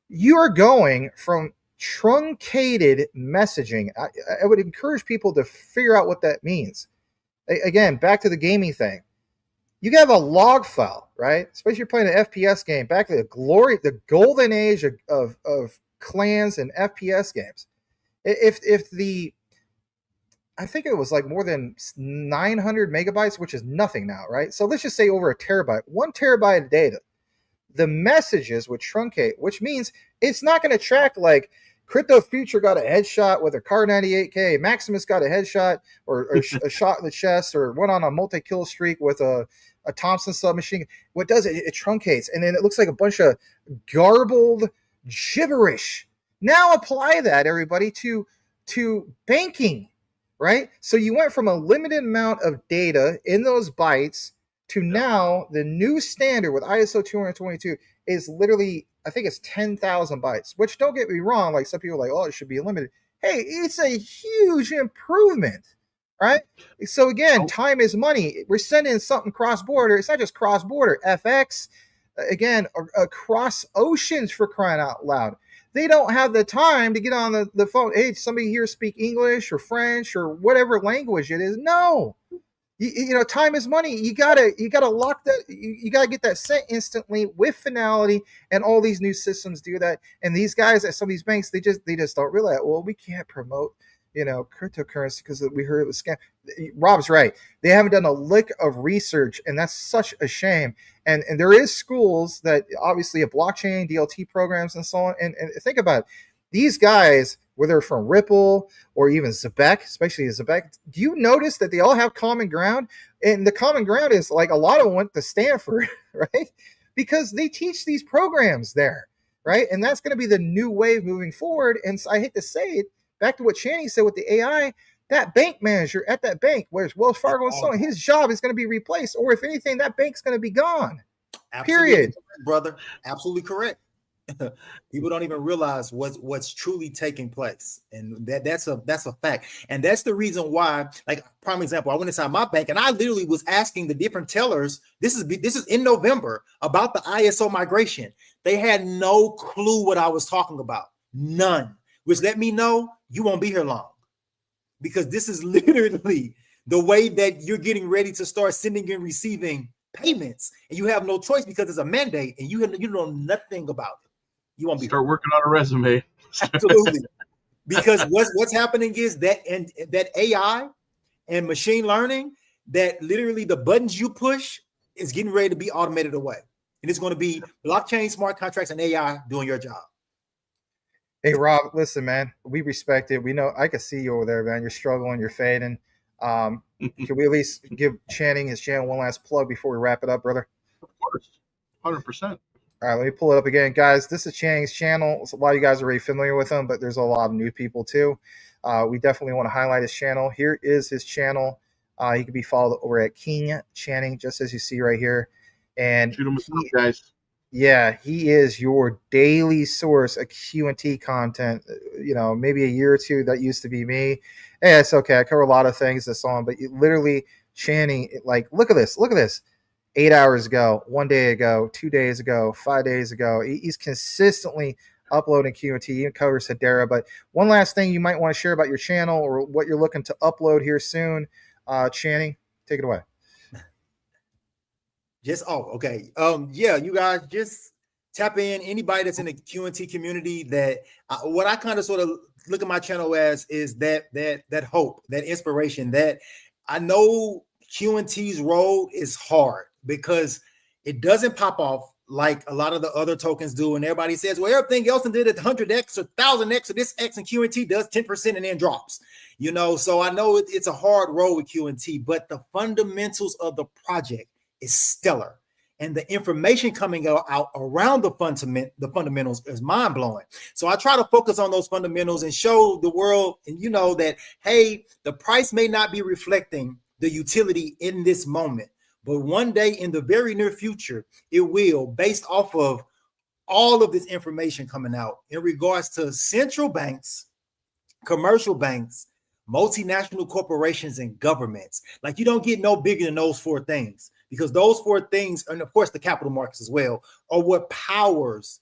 You are going from truncated messaging. I would encourage people to figure out what that means. Again, back to the gaming thing. You have a log file, right? Especially if you're playing an FPS game, back to the golden age of clans and FPS games. If I think it was like more than 900 megabytes, which is nothing now, right? So let's just say over a terabyte, 1 terabyte of data. The messages would truncate, which means it's not going to track like Crypto Future got a headshot with a Car 98K, Maximus got a headshot or a shot in the chest, or went on a multi-kill streak with a Thompson submachine. What does it? It truncates, and then it looks like a bunch of garbled gibberish. Now apply that, everybody, to banking, right? So you went from a limited amount of data in those bytes to now the new standard with ISO 222 is literally, I think it's 10,000 bytes, which, don't get me wrong, like some people are like, "Oh, it should be limited." Hey, it's a huge improvement, right? So again, time is money. We're sending something cross-border. It's not just cross-border. FX, again, across oceans, for crying out loud. They don't have the time to get on the phone. "Hey, somebody here speak English or French or whatever language it is." No. Time is money. You gotta lock that. You gotta get that sent instantly with finality, and all these new systems do that. And these guys at some of these banks, they just don't realize. Well, we can't promote cryptocurrency because we heard it was scam. Rob's right. They haven't done a lick of research, and that's such a shame. And there is schools that obviously have blockchain, DLT programs, and so on. And think about it. These guys, whether from Ripple or even Zebek, especially Zebek, do you notice that they all have common ground? And the common ground is like a lot of them went to Stanford, right? because they teach these programs there, right? And that's going to be the new wave moving forward. And I hate to say it, back to what Channing said with the AI, that bank manager at that bank, where's Wells Fargo and so on, his job is going to be replaced, or if anything, that bank's going to be gone. Absolutely Period. correct, brother. Absolutely correct. People don't even realize what's truly taking place, and that's a fact. And that's the reason why, like, prime example, I went inside my bank and I literally was asking the different tellers, this is in November, about the ISO migration. They had no clue what I was talking about, none, which let me know you won't be here long, because this is literally the way that you're getting ready to start sending and receiving payments, and you have no choice because it's a mandate, and you know nothing about it. You won't be start working on a resume. Absolutely, because what's happening is that, and that AI and machine learning, that literally the buttons you push is getting ready to be automated away, and it's going to be blockchain, smart contracts, and AI doing your job. Hey Rob, listen, man, we respect it. We know I can see you over there, man. You're struggling, you're fading. Can we at least give Channing his channel one last plug before we wrap it up, brother? Of course, 100%. All right, let me pull it up again, guys. This is Channing's channel. A lot of you guys are already familiar with him, but there's a lot of new people too. We definitely want to highlight his channel. Here is his channel. He can be followed over at King Channing, just as you see right here. And shoot him a stuff, guys. Yeah, he is your daily source of Q&T content. You know, maybe a year or two, that used to be me. Yeah, it's okay. I cover a lot of things this on, but literally Channing, like, look at this. 8 hours ago, 1 day ago, 2 days ago, 5 days ago. He's consistently uploading Q&T. He covers Hedera. But one last thing you might want to share about your channel or what you're looking to upload here soon. Channing, take it away. Okay. Yeah, you guys just tap in. Anybody that's in the Q&T community, that what I kind of sort of look at my channel as is that hope, that inspiration. That I know Q&T's road is hard because it doesn't pop off like a lot of the other tokens do, and everybody says, well, everything else did it 100x or 1000x, or this X and Q&T does 10% and then drops. You know, so I know it's a hard road with Q&T, but the fundamentals of the project is stellar, and the information coming out around the fundamentals is mind-blowing. So I try to focus on those fundamentals and show the world, and you know, that, hey, the price may not be reflecting the utility in this moment, but one day in the very near future, it will, based off of all of this information coming out in regards to central banks, commercial banks, multinational corporations, and governments. Like, you don't get no bigger than those four things, because those four things, and of course the capital markets as well, are what powers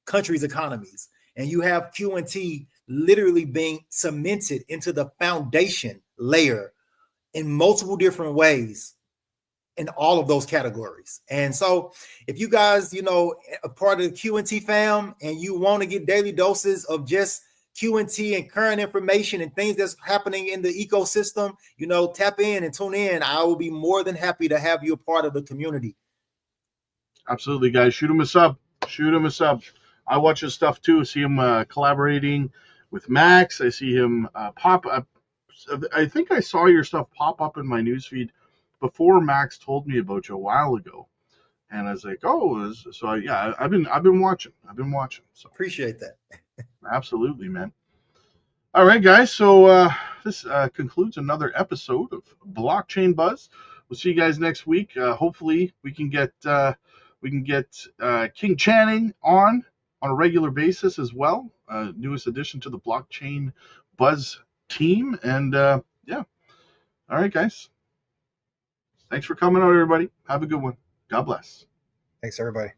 countries' economies. And you have Q&T literally being cemented into the foundation layer in multiple different ways in all of those categories. And so if you guys, you know, a part of the Q&T fam, and you want to get daily doses of just Q&T and current information and things that's happening in the ecosystem, you know, tap in and tune in. I will be more than happy to have you a part of the community. Absolutely, guys. Shoot him a sub. I watch his stuff too. See him collaborating with Max. I see him pop up. I think I saw your stuff pop up in my newsfeed before Max told me about you a while ago, and I was like, "Oh, so yeah." I've been watching. So appreciate that. Absolutely, man. All right, guys. So this concludes another episode of Blockchain Buzz. We'll see you guys next week. Hopefully, we can get King Channing on a regular basis as well. Newest addition to the Blockchain Buzz team, and yeah. All right, guys. Thanks for coming out, everybody. Have a good one. God bless. Thanks, everybody.